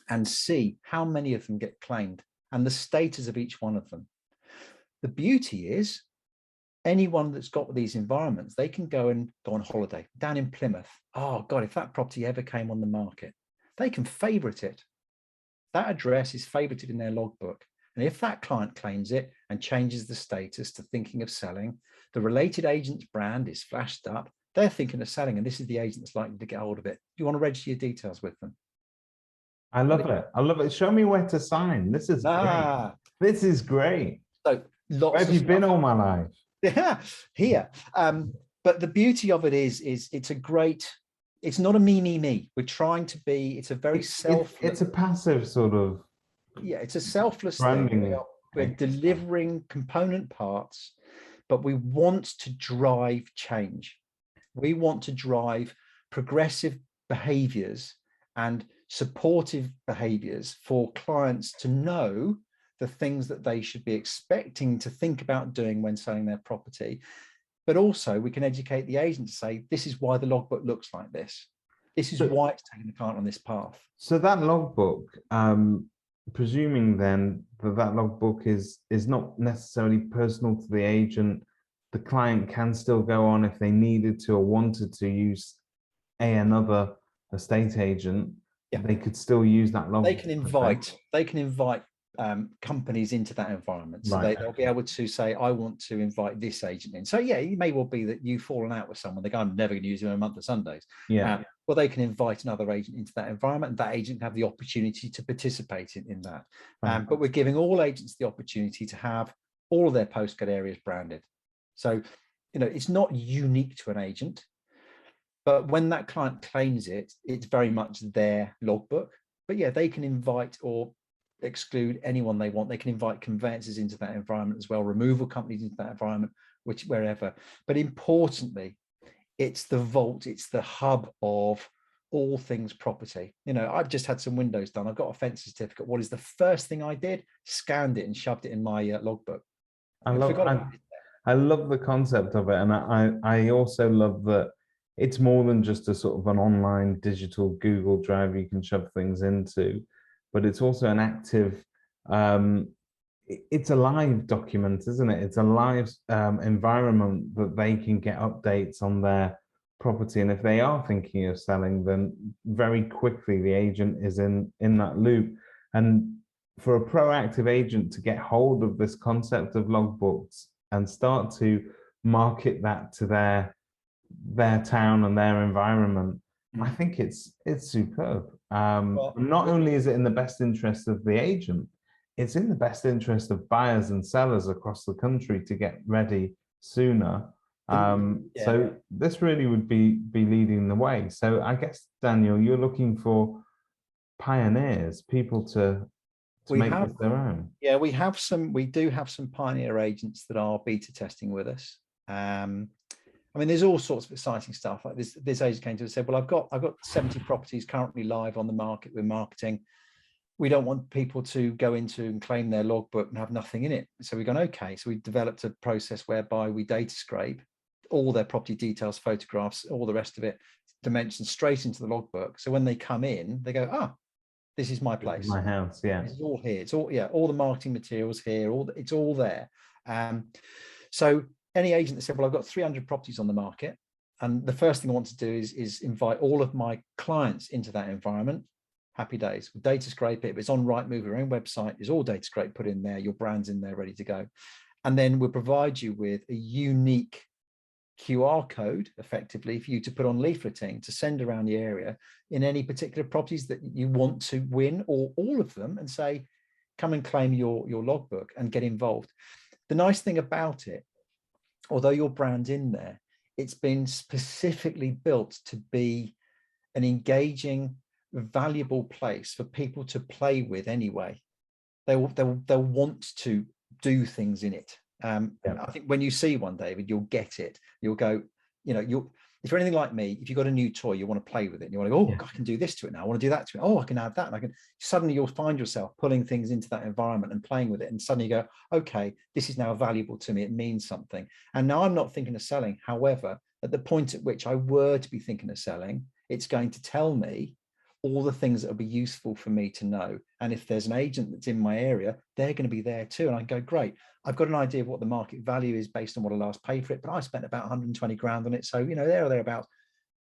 and see how many of them get claimed and the status of each one of them. The beauty is, anyone that's got these environments, they can go on holiday down in Plymouth. Oh God, if that property ever came on the market, they can favorite it. That address is favorited in their logbook. And if that client claims it and changes the status to thinking of selling, the related agent's brand is flashed up. They're thinking of selling, and this is the agent that's likely to get hold of it. You want to register your details with them. I love it. I love it. Show me where to sign. This is great. This is great. So lots where have you been all my life? Yeah, here. But the beauty of it is it's a great, it's not a me. We're trying to be, it's a very selfless. It's a passive sort of. Yeah, it's a selfless branding thing. We're delivering component parts, but we want to drive change. We want to drive progressive behaviors and supportive behaviors for clients to know the things that they should be expecting to think about doing when selling their property. But also we can educate the agent to say, this is why the logbook looks like this. This is why it's taking the client on this path. So that logbook, presuming then that logbook is not necessarily personal to the agent, the client can still go on if they needed to or wanted to use another estate agent. Yeah. They could still use that logbook. They can invite companies into that environment. So they'll be able to say, I want to invite this agent in. So yeah, it may well be that you've fallen out with someone. They go, I'm never going to use them in a month of Sundays. Yeah. Well, they can invite another agent into that environment, and that agent can have the opportunity to participate in that. But we're giving all agents the opportunity to have all of their postcode areas branded. So, it's not unique to an agent, but when that client claims it, it's very much their logbook. But yeah, they can invite or exclude anyone they want. They can invite conveyancers into that environment as well, removal companies into that environment, wherever. But importantly, it's the vault, it's the hub of all things property. I've just had some windows done. I've got a fence certificate. What is the first thing I did? Scanned it and shoved it in my logbook. I love the concept of it. And I also love that it's more than just a sort of an online digital Google Drive you can shove things into, but it's also an active, it's a live document, isn't it? It's a live environment that they can get updates on their property. And if they are thinking of selling, then very quickly the agent is in that loop. And for a proactive agent to get hold of this concept of logbooks and start to market that to their town and their environment, I think it's superb. Not only is it in the best interest of the agent, it's in the best interest of buyers and sellers across the country to get ready sooner. Yeah. So this really would be leading the way. So I guess, Daniel, you're looking for pioneers, people to We make have, this their own. yeah, we do have some pioneer agents that are beta testing with us. I mean, there's all sorts of exciting stuff. Like this agent came to us and said, well, I've got 70 properties currently live on the market with marketing. We don't want people to go into and claim their logbook and have nothing in it. So we've gone, okay. So we developed a process whereby we data scrape all their property details, photographs, all the rest of it, dimensions straight into the logbook. So when they come in, they go, oh, this is my place. My house, yeah. It's all here. It's all, yeah, all the marketing materials here, it's all there. So any agent that said, well, I've got 300 properties on the market, and the first thing I want to do is invite all of my clients into that environment. Happy days. We'll data scrape it. If it's on Rightmove, our own website, is all data scrape put in there, your brand's in there, ready to go. And then we'll provide you with a unique QR code, effectively, for you to put on leafleting to send around the area in any particular properties that you want to win, or all of them, and say, come and claim your logbook and get involved. The nice thing about it, although your brand's in there, it's been specifically built to be an engaging, valuable place for people to play with anyway. They'll want to do things in it. I think when you see one, David, you'll get it. You'll go, you know, if you're anything like me, if you've got a new toy, you want to play with it. And you want to go, oh, I can do this to it now. I want to do that to it. Oh, I can add that. And I can, suddenly you'll find yourself pulling things into that environment and playing with it. And suddenly you go, okay, this is now valuable to me. It means something. And now I'm not thinking of selling. However, at the point at which I were to be thinking of selling, it's going to tell me all the things that will be useful for me to know. And if there's an agent that's in my area, they're going to be there too. And I can go, great, I've got an idea of what the market value is based on what I last paid for it, but I spent about 120 grand on it. So, you know, there or thereabouts.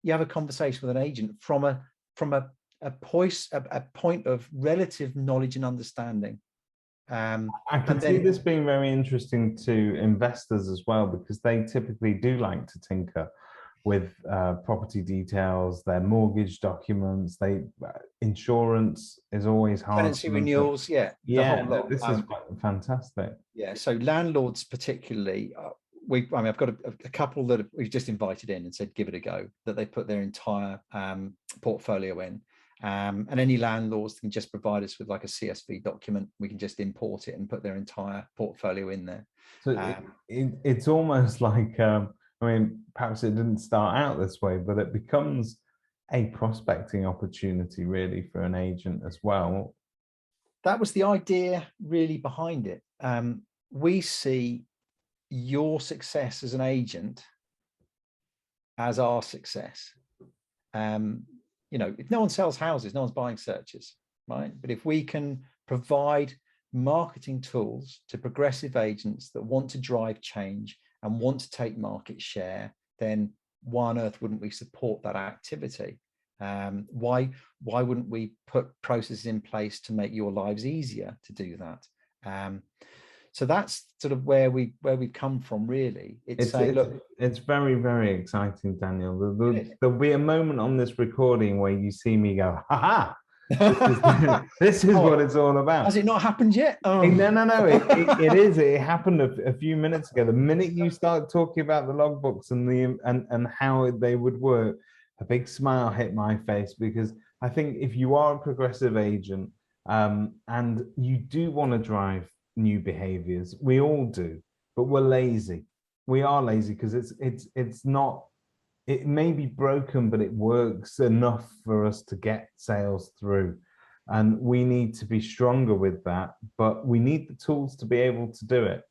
You have a conversation with an agent from a point of relative knowledge and understanding. I can see this being very interesting to investors as well, because they typically do like to tinker with property details, their mortgage documents, insurance is always hard. Tenancy renewals, the whole lot. This is fantastic. Yeah, so landlords particularly, I've got a couple that we've just invited in and said, give it a go, that they put their entire portfolio in. And any landlords can just provide us with like a CSV document. We can just import it and put their entire portfolio in there. So it's almost like, I mean, perhaps it didn't start out this way, but it becomes a prospecting opportunity really for an agent as well. That was the idea really behind it. We see your success as an agent as our success. You know, if no one sells houses, no one's buying searches, right? But if we can provide marketing tools to progressive agents that want to drive change and want to take market share, then why on earth wouldn't we support that activity? Why wouldn't we put processes in place to make your lives easier to do that? So that's sort of where we've come from, really. It's very, very exciting, Daniel. There'll be a moment on this recording where you see me go, ha ha. This is what it's all about. Has it not happened yet? No. It is. It happened a few minutes ago. The minute you start talking about the logbooks and how they would work, a big smile hit my face, because I think if you are a progressive agent and you do want to drive new behaviors, we all do, but we're lazy. We are lazy because it's not. It may be broken, but it works enough for us to get sales through. And we need to be stronger with that, but we need the tools to be able to do it.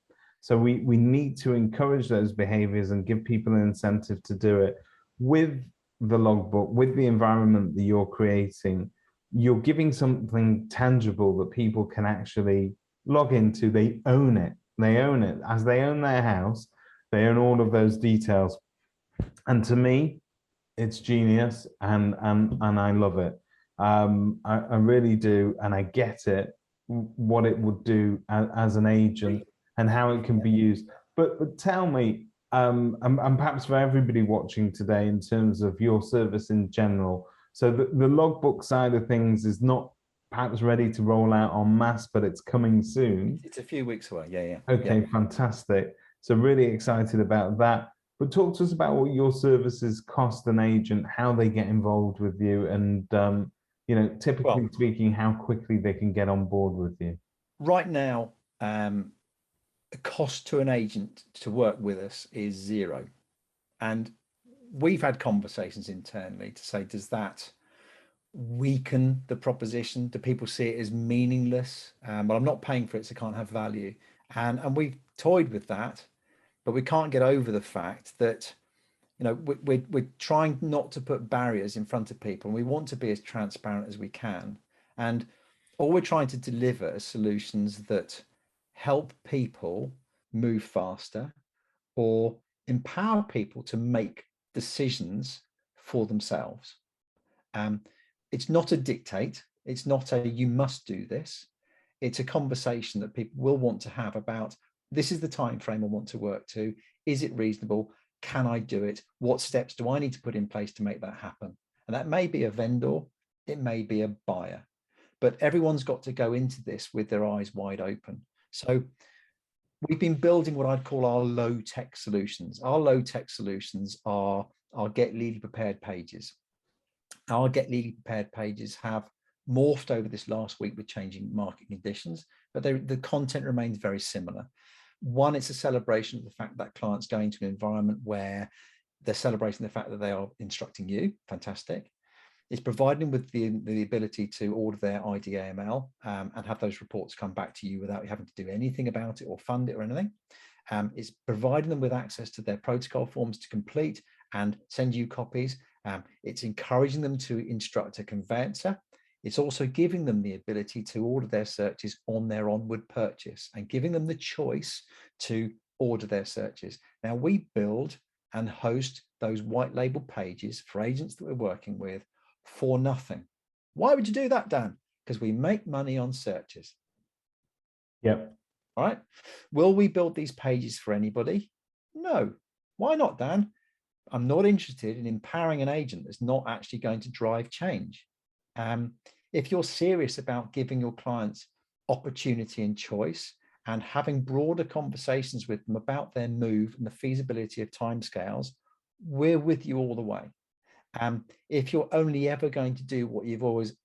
So we need to encourage those behaviors and give people an incentive to do it. With the logbook, with the environment that you're creating, you're giving something tangible that people can actually log into. They own it. They own it. As they own their house, they own all of those details. And to me, it's genius, and I love it. I really do, and I get it, what it would do as an agent and how it can be used. But tell me, and perhaps for everybody watching today, in terms of your service in general, so the logbook side of things is not perhaps ready to roll out en masse, but it's coming soon. It's a few weeks away. Yeah. Okay, yeah. Fantastic. So really excited about that. But talk to us about what your services cost an agent, how they get involved with you, and typically Well, speaking, how quickly they can get on board with you. right now, the cost to an agent to work with us is zero. And we've had conversations internally to say, does that weaken the proposition? Do people see it as meaningless? Well, I'm not paying for it, so it can't have value. And we've toyed with that, but we can't get over the fact that, we're trying not to put barriers in front of people, and we want to be as transparent as we can. And all we're trying to deliver are solutions that help people move faster or empower people to make decisions for themselves. It's not a dictate. It's not a you must do this. It's a conversation that people will want to have about, this is the time frame I want to work to. Is it reasonable? Can I do it? What steps do I need to put in place to make that happen? And that may be a vendor, it may be a buyer, but everyone's got to go into this with their eyes wide open. So we've been building what I'd call our low tech solutions. Our low tech solutions are our Get Legally Prepared pages. Our Get Legally Prepared pages have morphed over this last week with changing market conditions, but the content remains very similar. One, it's a celebration of the fact that clients going to an environment where they're celebrating the fact that they are instructing you. Fantastic. It's providing them with the ability to order their IDAML and have those reports come back to you without you having to do anything about it or fund it or anything. It's providing them with access to their protocol forms to complete and send you copies. It's encouraging them to instruct a conveyancer. It's also giving them the ability to order their searches on their onward purchase and giving them the choice to order their searches. Now, we build and host those white label pages for agents that we're working with for nothing. Why would you do that, Dan? Because we make money on searches. Yep. All right. Will we build these pages for anybody? No. Why not, Dan? I'm not interested in empowering an agent that's not actually going to drive change. If you're serious about giving your clients opportunity and choice and having broader conversations with them about their move and the feasibility of timescales, we're with you all the way. If you're only ever going to do what you've always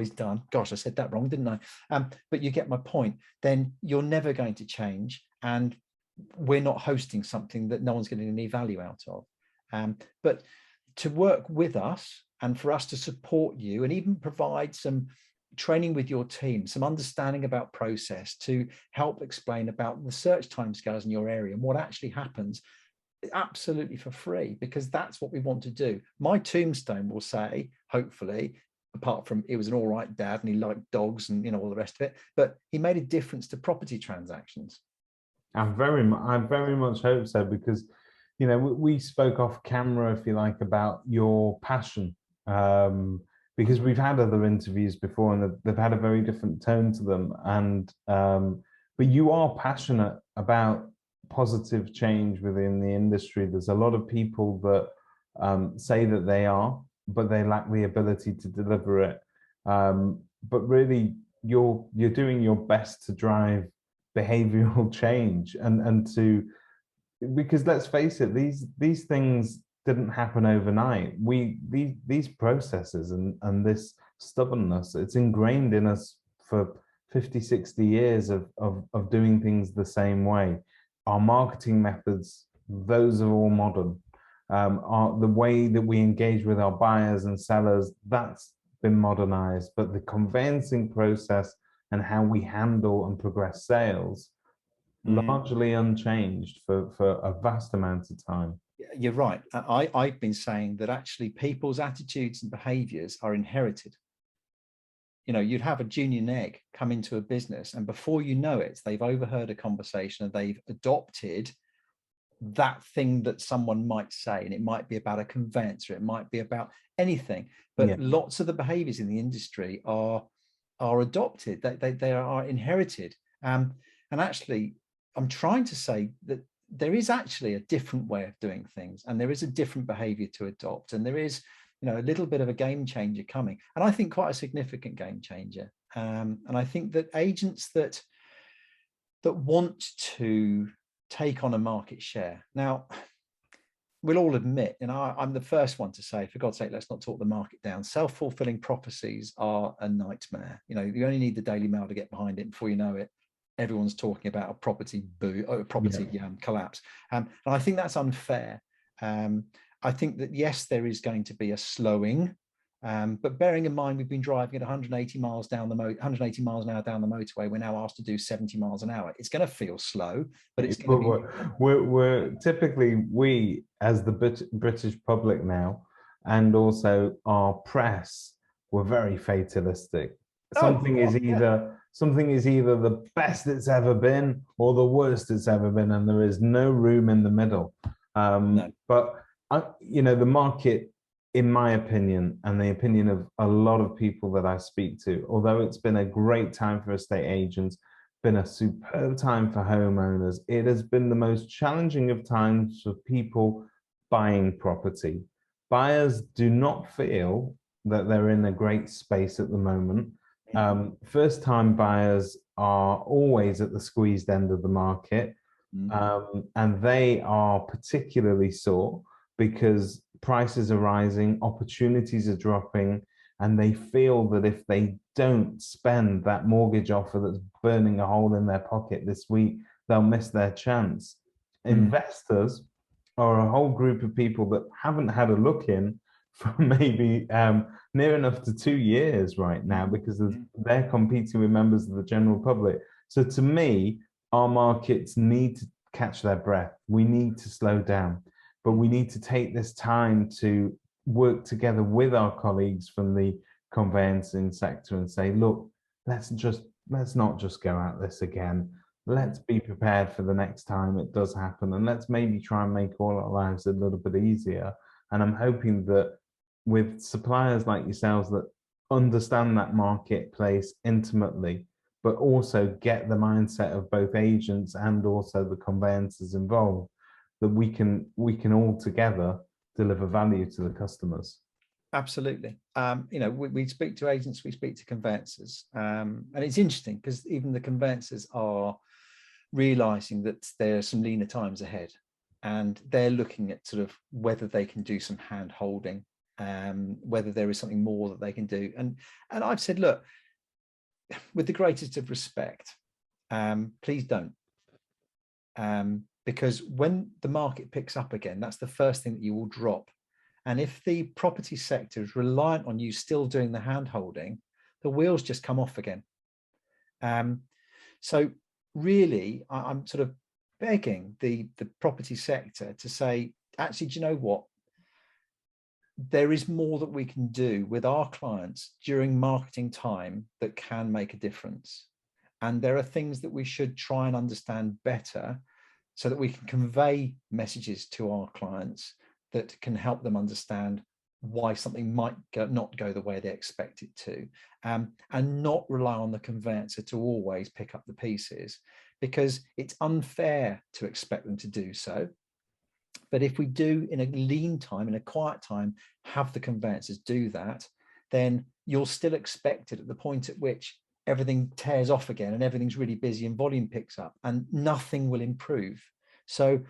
done, gosh, I said that wrong, didn't I? But you get my point, then you're never going to change. And we're not hosting something that no one's getting any value out of. But to work with us and for us to support you and even provide some training with your team, some understanding about process to help explain about the search timescales in your area and what actually happens, absolutely for free, because that's what we want to do. My tombstone will say, hopefully, apart from he was an all right dad and he liked dogs and all the rest of it, but he made a difference to property transactions. I very much hope so, because we spoke off camera, if you like, about your passion, because we've had other interviews before and they've had a very different tone to them, and but you are passionate about positive change within the industry. There's a lot of people that say that they are, but they lack the ability to deliver it. But really, you're doing your best to drive behavioral change and to, because let's face it, these things didn't happen overnight. These processes and this stubbornness, it's ingrained in us for 50, 60 years of doing things the same way. Our marketing methods, those are all modern. The way that we engage with our buyers and sellers, that's been modernized, but the conveyancing process and how we handle and progress sales, largely unchanged for a vast amount of time. You're right. I've been saying that actually people's attitudes and behaviors are inherited. You'd have a junior neg come into a business and before you know it, they've overheard a conversation and they've adopted that thing that someone might say. And it might be about a conveyancer, it might be about anything, but lots of the behaviors in the industry are adopted, they are inherited. And actually, I'm trying to say that there is actually a different way of doing things and there is a different behavior to adopt. And there is, a little bit of a game changer coming. And I think quite a significant game changer. And I think that agents that want to take on a market share. Now, we'll all admit, and I'm the first one to say, for God's sake, let's not talk the market down. Self-fulfilling prophecies are a nightmare. You know, you only need the Daily Mail to get behind it. Before you know it, everyone's talking about a property collapse. And I think that's unfair. I think that, yes, there is going to be a slowing, but bearing in mind, we've been driving at 180 miles down the 180 miles an hour down the motorway. We're now asked to do 70 miles an hour. It's going to feel slow, but it's going to be. We're typically, we as the British public now, and also our press, we're very fatalistic. Something is either the best it's ever been or the worst it's ever been, and there is no room in the middle. No. But you know, the market, in my opinion, and the opinion of a lot of people that I speak to, although it's been a great time for estate agents, been a superb time for homeowners, it has been the most challenging of times for people buying property. Buyers do not feel that they're in a great space at the moment. First-time buyers are always at the squeezed end of the market, and they are particularly sore because prices are rising, opportunities are dropping, and they feel that if they don't spend that mortgage offer that's burning a hole in their pocket this week, they'll miss their chance. Investors are a whole group of people that haven't had a look in for maybe near enough to 2 years right now, because they're competing with members of the general public. So to me, our markets need to catch their breath. We need to slow down, but we need to take this time to work together with our colleagues from the conveyancing sector and say, look, let's not just go at this again. Let's be prepared for the next time it does happen, and let's maybe try and make all our lives a little bit easier. And I'm hoping that with suppliers like yourselves that understand that marketplace intimately, but also get the mindset of both agents and also the conveyancers involved, that we can all together deliver value to the customers. Absolutely. You know, we speak to agents, we speak to conveyancers, and it's interesting because even the conveyancers are realizing that there are some leaner times ahead, and they're looking at sort of whether they can do some hand holding, whether there is something more that they can do. And I've said, look, with the greatest of respect, please don't. Because when the market picks up again, that's the first thing that you will drop. And if the property sector is reliant on you still doing the hand holding, the wheels just come off again. So really, I'm sort of begging the property sector to say, actually, do you know what? There is more that we can do with our clients during marketing time that can make a difference. And there are things that we should try and understand better so that we can convey messages to our clients that can help them understand why something might not go the way they expect it to, and not rely on the conveyancer to always pick up the pieces, because it's unfair to expect them to do so. But if we do, in a lean time, in a quiet time, have the conveyancers do that, then you'll still expect it at the point at which everything tears off again and everything's really busy and volume picks up and nothing will improve. So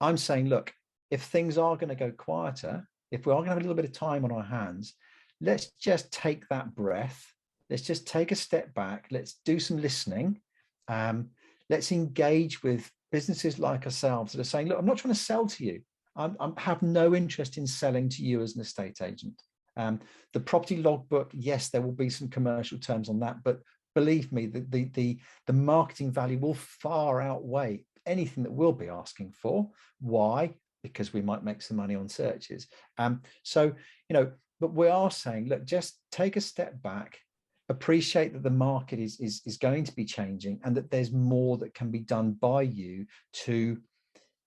I'm saying, look, if things are going to go quieter, if we are going to have a little bit of time on our hands, let's just take that breath. Let's just take a step back. Let's do some listening. Let's engage with businesses like ourselves that are saying, look, I'm not trying to sell to you. I have no interest in selling to you as an estate agent. The property logbook, yes, there will be some commercial terms on that, but believe me, the marketing value will far outweigh anything that we'll be asking for. Why? Because we might make some money on searches. So, you know, but we are saying, look, just take a step back, appreciate that the market is going to be changing and that there's more that can be done by you to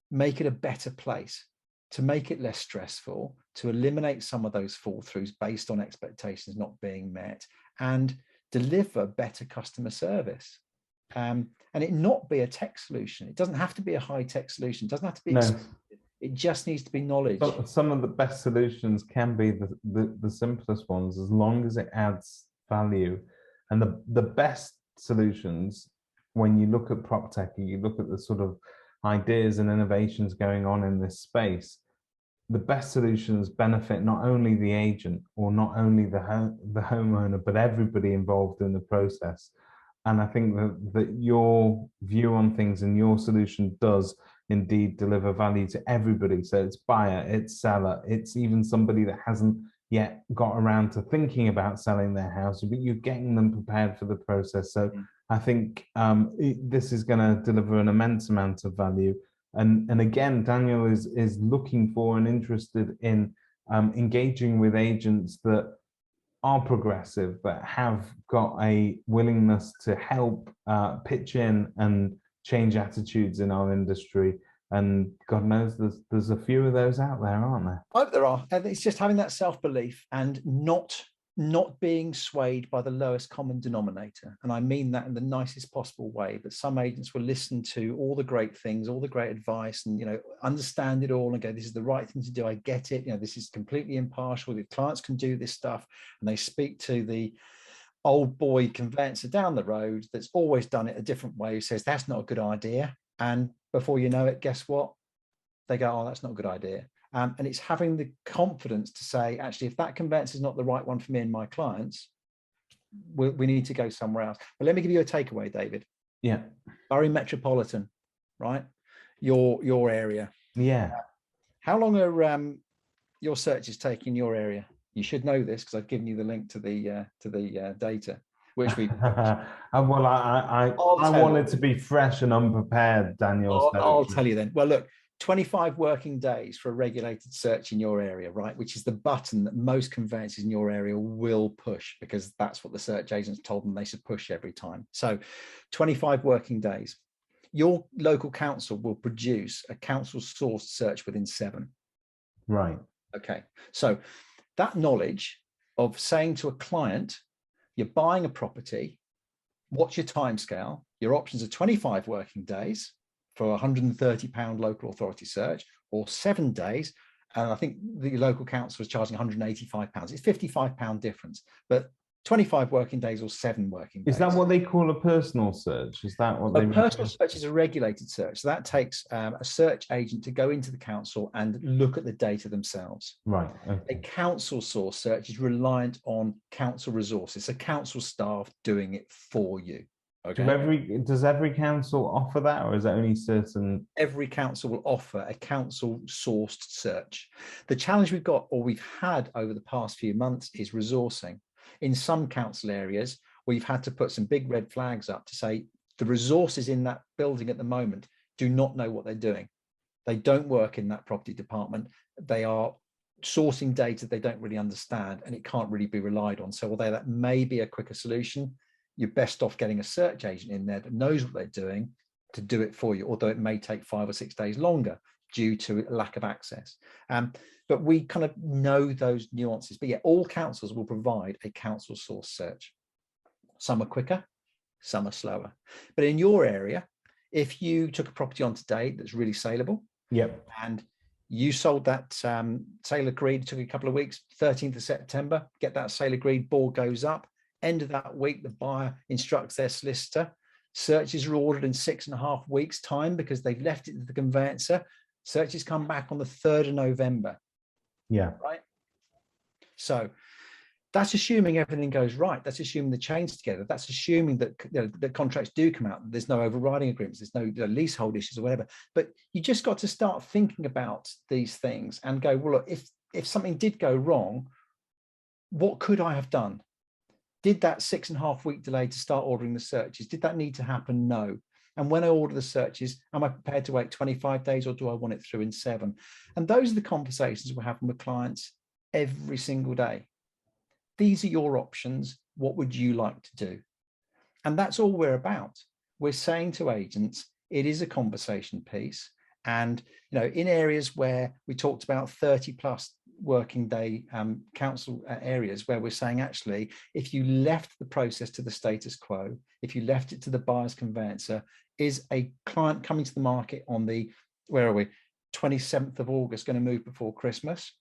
make it a better place, to make it less stressful, to eliminate some of those fall throughs based on expectations not being met, and deliver better customer service. And it not be a tech solution. It doesn't have to be a high tech solution. It doesn't have to be expensive. It just needs to be knowledge. Some of the best solutions can be the simplest ones, as long as it adds value. And the best solutions, when you look at prop tech and you look at the sort of ideas and innovations going on in this space, the best solutions benefit not only the agent or not only the homeowner, but everybody involved in the process. And I think that your view on things and your solution does indeed deliver value to everybody. So it's buyer, it's seller, it's even somebody that hasn't yet got around to thinking about selling their house, but you're getting them prepared for the process. So I think this is going to deliver an immense amount of value. And again, Daniel is looking for and interested in engaging with agents that are progressive, that have got a willingness to help pitch in and change attitudes in our industry. And God knows there's a few of those out there, aren't there? I hope there are. And it's just having that self-belief and not being swayed by the lowest common denominator. And I mean that in the nicest possible way. But some agents will listen to all the great things, all the great advice, and, you know, understand it all and go, this is the right thing to do. I get it. You know, this is completely impartial. The clients can do this stuff. And they speak to the old boy conveyancer down the road that's always done it a different way, who says that's not a good idea. And before you know it, guess what? They go, oh, that's not a good idea. And it's having the confidence to say, actually, if that conveyance is not the right one for me and my clients, we need to go somewhere else. But let me give you a takeaway, David. Yeah. Bury Metropolitan, right? Your area. Yeah. How long are your searches taking in your area? You should know this because I've given you the link to the data, which we. Well, I wanted to be fresh and unprepared, Daniel. I'll tell you then. Well, look. 25 working days for a regulated search in your area, right? Which is the button that most conveyancers in your area will push, because that's what the search agents told them they should push every time. So 25 working days. Your local council will produce a council sourced search within 7. Right. Okay. So that knowledge of saying to a client, you're buying a property, what's your timescale? Your options are 25 working days for £130 local authority search, or 7 days. And I think the local council is charging £185. It's £55 difference, but 25 working days or 7 working days. Is that what they call a personal search? Is that what they mean? A personal search is a regulated search. So that takes a search agent to go into the council and look at the data themselves. Right. Okay. A council source search is reliant on council resources, so council staff doing it for you. Okay. Does every council offer that, or is that only certain? Every council will offer a council sourced search. The challenge we've got, or we've had over the past few months, is resourcing. In some council areas, we've had to put some big red flags up to say the resources in that building at the moment do not know what they're doing. They don't work in that property department. They are sourcing data they don't really understand, and it can't really be relied on. So although that may be a quicker solution, you're best off getting a search agent in there that knows what they're doing to do it for you, although it may take 5 or 6 days longer due to lack of access. But we kind of know those nuances. But yeah, all councils will provide a council source search. Some are quicker, some are slower. But in your area, if you took a property on today that's really saleable, yep, and you sold that sale agreed, it took a couple of weeks, 13th of September, get that sale agreed, board goes up. End of that week, the buyer instructs their solicitor. Searches are ordered in 6.5 weeks' time because they've left it to the conveyancer. Searches come back on the 3rd of November. Yeah. Right. So that's assuming everything goes right. That's assuming the chain's together. That's assuming that the contracts do come out. There's no overriding agreements. There's no leasehold issues or whatever. But you just got to start thinking about these things and go, well, look, if something did go wrong, what could I have done? Did that 6.5 week delay to start ordering the searches, did that need to happen? No. And when I order the searches, am I prepared to wait 25 days or do I want it through in 7? And those are the conversations we're having with clients every single day. These are your options. What would you like to do? And that's all we're about. We're saying to agents, it is a conversation piece. And, you know, in areas where we talked about 30 plus working day council areas where we're saying, actually, if you left the process to the status quo, if you left it to the buyer's conveyancer, is a client coming to the market on the, where are we, 27th of August going to move before Christmas?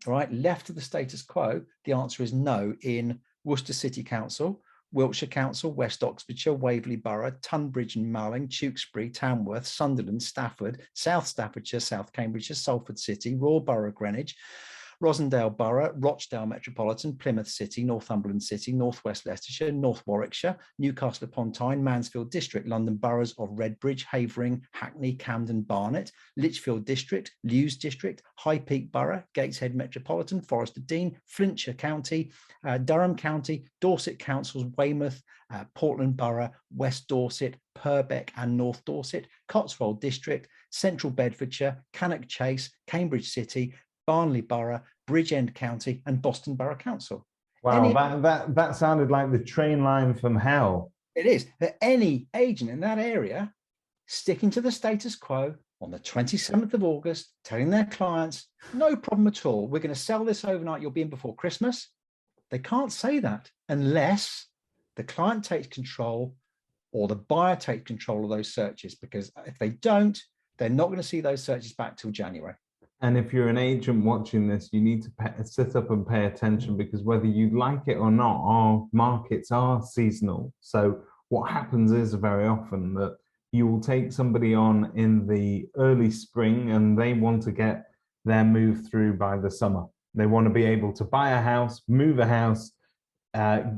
All right, left to the status quo, the answer is no in Worcester City Council, Wiltshire Council, West Oxfordshire, Waverley Borough, Tunbridge and Malling, Tewkesbury, Tamworth, Sunderland, Stafford, South Staffordshire, South Cambridgeshire, Salford City, Royal Borough, Greenwich, Rosendale Borough, Rochdale Metropolitan, Plymouth City, Northumberland City, North West Leicestershire, North Warwickshire, Newcastle upon Tyne, Mansfield District, London Boroughs of Redbridge, Havering, Hackney, Camden, Barnet, Lichfield District, Lewes District, High Peak Borough, Gateshead Metropolitan, Forest of Dean, Flintshire County, Durham County, Dorset Councils, Weymouth, Portland Borough, West Dorset, Purbeck and North Dorset, Cotswold District, Central Bedfordshire, Cannock Chase, Cambridge City, Barnley Borough, Bridgend County, and Boston Borough Council. Wow, that sounded like the train line from hell. It is. That any agent in that area sticking to the status quo on the 27th of August, telling their clients, no problem at all, we're going to sell this overnight, you'll be in before Christmas. They can't say that unless the client takes control or the buyer takes control of those searches, because if they don't, they're not going to see those searches back till January. And if you're an agent watching this, you need to sit up and pay attention, because whether you like it or not, our markets are seasonal. So what happens is very often that you will take somebody on in the early spring and they want to get their move through by the summer. They want to be able to buy a house, move a house,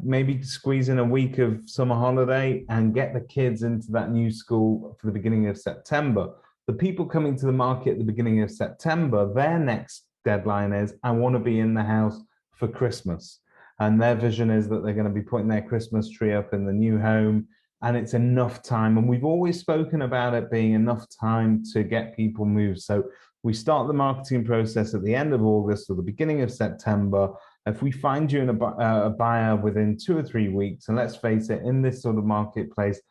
maybe squeeze in a week of summer holiday and get the kids into that new school for the beginning of September. The people coming to the market at the beginning of September, their next deadline is, I want to be in the house for Christmas. And their vision is that they're going to be putting their Christmas tree up in the new home, and it's enough time. And we've always spoken about it being enough time to get people moved. So we start the marketing process at the end of August or the beginning of September. If we find you a buyer within 2 or 3 weeks, and let's face it, in this sort of marketplace,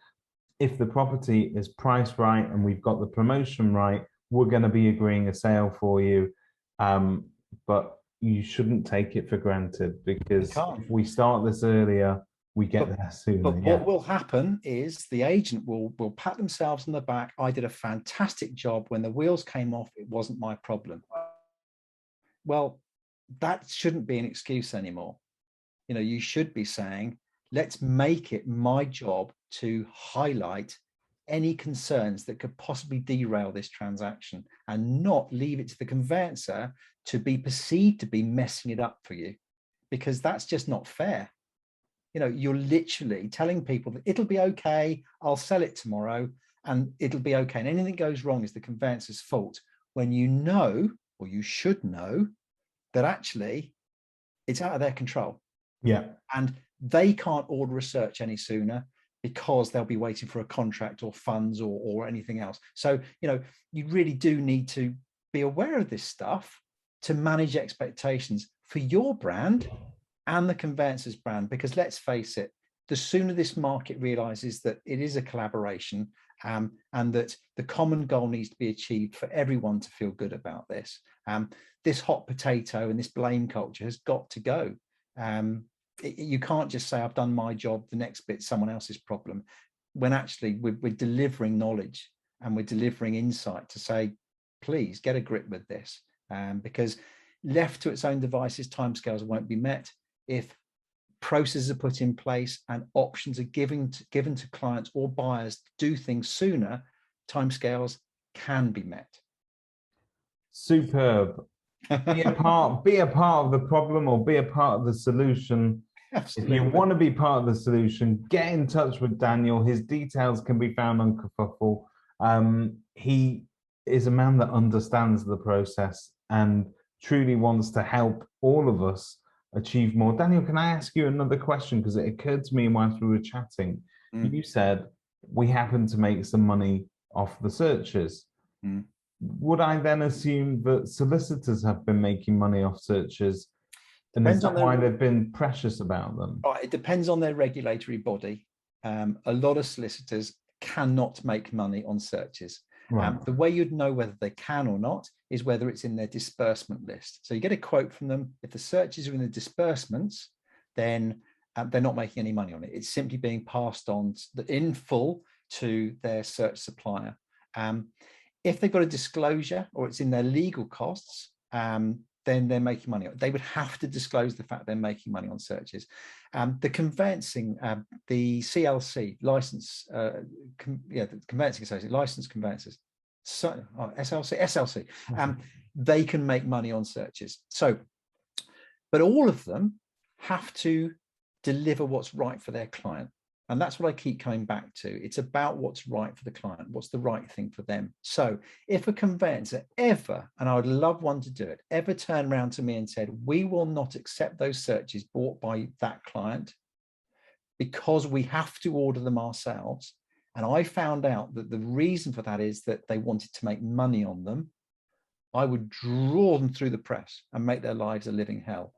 if the property is priced right and we've got the promotion right, we're going to be agreeing a sale for you. But you shouldn't take it for granted, because if we start this earlier, we get there sooner. But what will happen is the agent will pat themselves on the back. I did a fantastic job. When the wheels came off, it wasn't my problem. Well, that shouldn't be an excuse anymore. You know, you should be saying, let's make it my job to highlight any concerns that could possibly derail this transaction, and not leave it to the conveyancer to be perceived to be messing it up for you, because that's just not fair. You know, you're literally telling people that it'll be okay, I'll sell it tomorrow and it'll be okay. And anything goes wrong is the conveyancer's fault, when you know, or you should know, that actually it's out of their control. Yeah. And they can't order a search any sooner, because they'll be waiting for a contract or funds or anything else. So, you know, you really do need to be aware of this stuff to manage expectations for your brand and the conveyancer's brand, because let's face it, the sooner this market realizes that it is a collaboration, and that the common goal needs to be achieved for everyone to feel good about this. This hot potato and this blame culture has got to go. You can't just say, I've done my job, the next bit's someone else's problem, when actually we're delivering knowledge and we're delivering insight to say, please get a grip with this, because left to its own devices, timescales won't be met. If processes are put in place and options are given to clients or buyers to do things sooner, timescales can be met. Superb. Be a part of the problem, or be a part of the solution. Absolutely. If you want to be part of the solution, get in touch with Daniel. His details can be found on Kerfuffle. He is a man that understands the process and truly wants to help all of us achieve more. Daniel, can I ask you another question? Because it occurred to me whilst we were chatting. You said we happen to make some money off the searches. Would I then assume that solicitors have been making money off searches? And is that why they've been precious about them? It depends on their regulatory body. A lot of solicitors cannot make money on searches. Right. The way you'd know whether they can or not is whether it's in their disbursement list. So you get a quote from them. If the searches are in the disbursements, then they're not making any money on it. It's simply being passed on in full to their search supplier. If they've got a disclosure or it's in their legal costs, then they're making money. They would have to disclose the fact they're making money on searches. The conveyancing, the CLC license, the conveyancing association, licensed conveyancers, SLC, they can make money on searches. So, but all of them have to deliver what's right for their client. And that's what I keep coming back to. It's about what's right for the client, what's the right thing for them. So if a conveyancer ever, and I would love one to do it, ever turn around to me and said, we will not accept those searches bought by that client because we have to order them ourselves. And I found out that the reason for that is that they wanted to make money on them, I would draw them through the press and make their lives a living hell,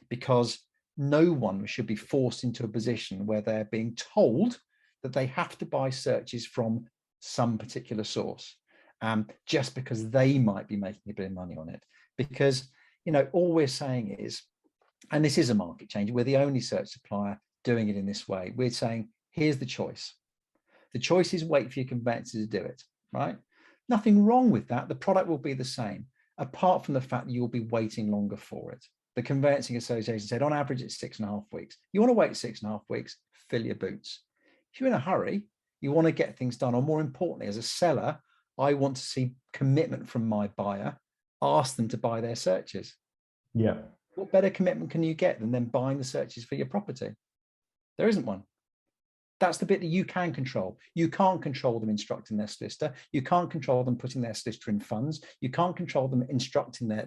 because no one should be forced into a position where they're being told that they have to buy searches from some particular source, just because they might be making a bit of money on it. Because, you know, all we're saying is, and this is a market change, we're the only search supplier doing it in this way. We're saying, here's the choice. The choice is wait for your conveyancer to do it, right? Nothing wrong with that. The product will be the same, apart from the fact that you'll be waiting longer for it. The Conveyancing Association said on average it's 6.5 weeks. You want to wait 6.5 weeks, fill your boots. If you're in a hurry, you want to get things done, or more importantly, as a seller, I want to see commitment from my buyer, ask them to buy their searches. Yeah. What better commitment can you get than them buying the searches for your property? There isn't one. That's the bit that you can control. You can't control them instructing their solicitor. You can't control them putting their solicitor in funds. You can't control them instructing the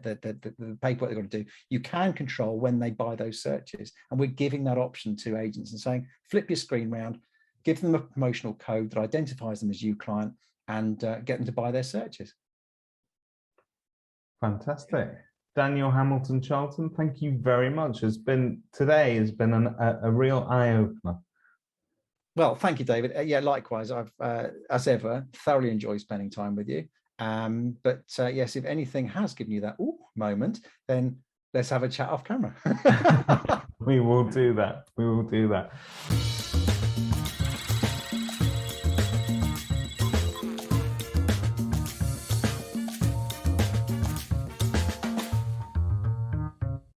paperwork they've got to do. You can control when they buy those searches. And we're giving that option to agents and saying, flip your screen round, give them a promotional code that identifies them as you client, and get them to buy their searches. Fantastic. Daniel Hamilton Charlton, thank you very much. Today has been a real eye-opener. Well, thank you, David. Yeah, likewise. I've, as ever, thoroughly enjoyed spending time with you. But yes, if anything has given you that moment, then let's have a chat off camera. We will do that. We will do that.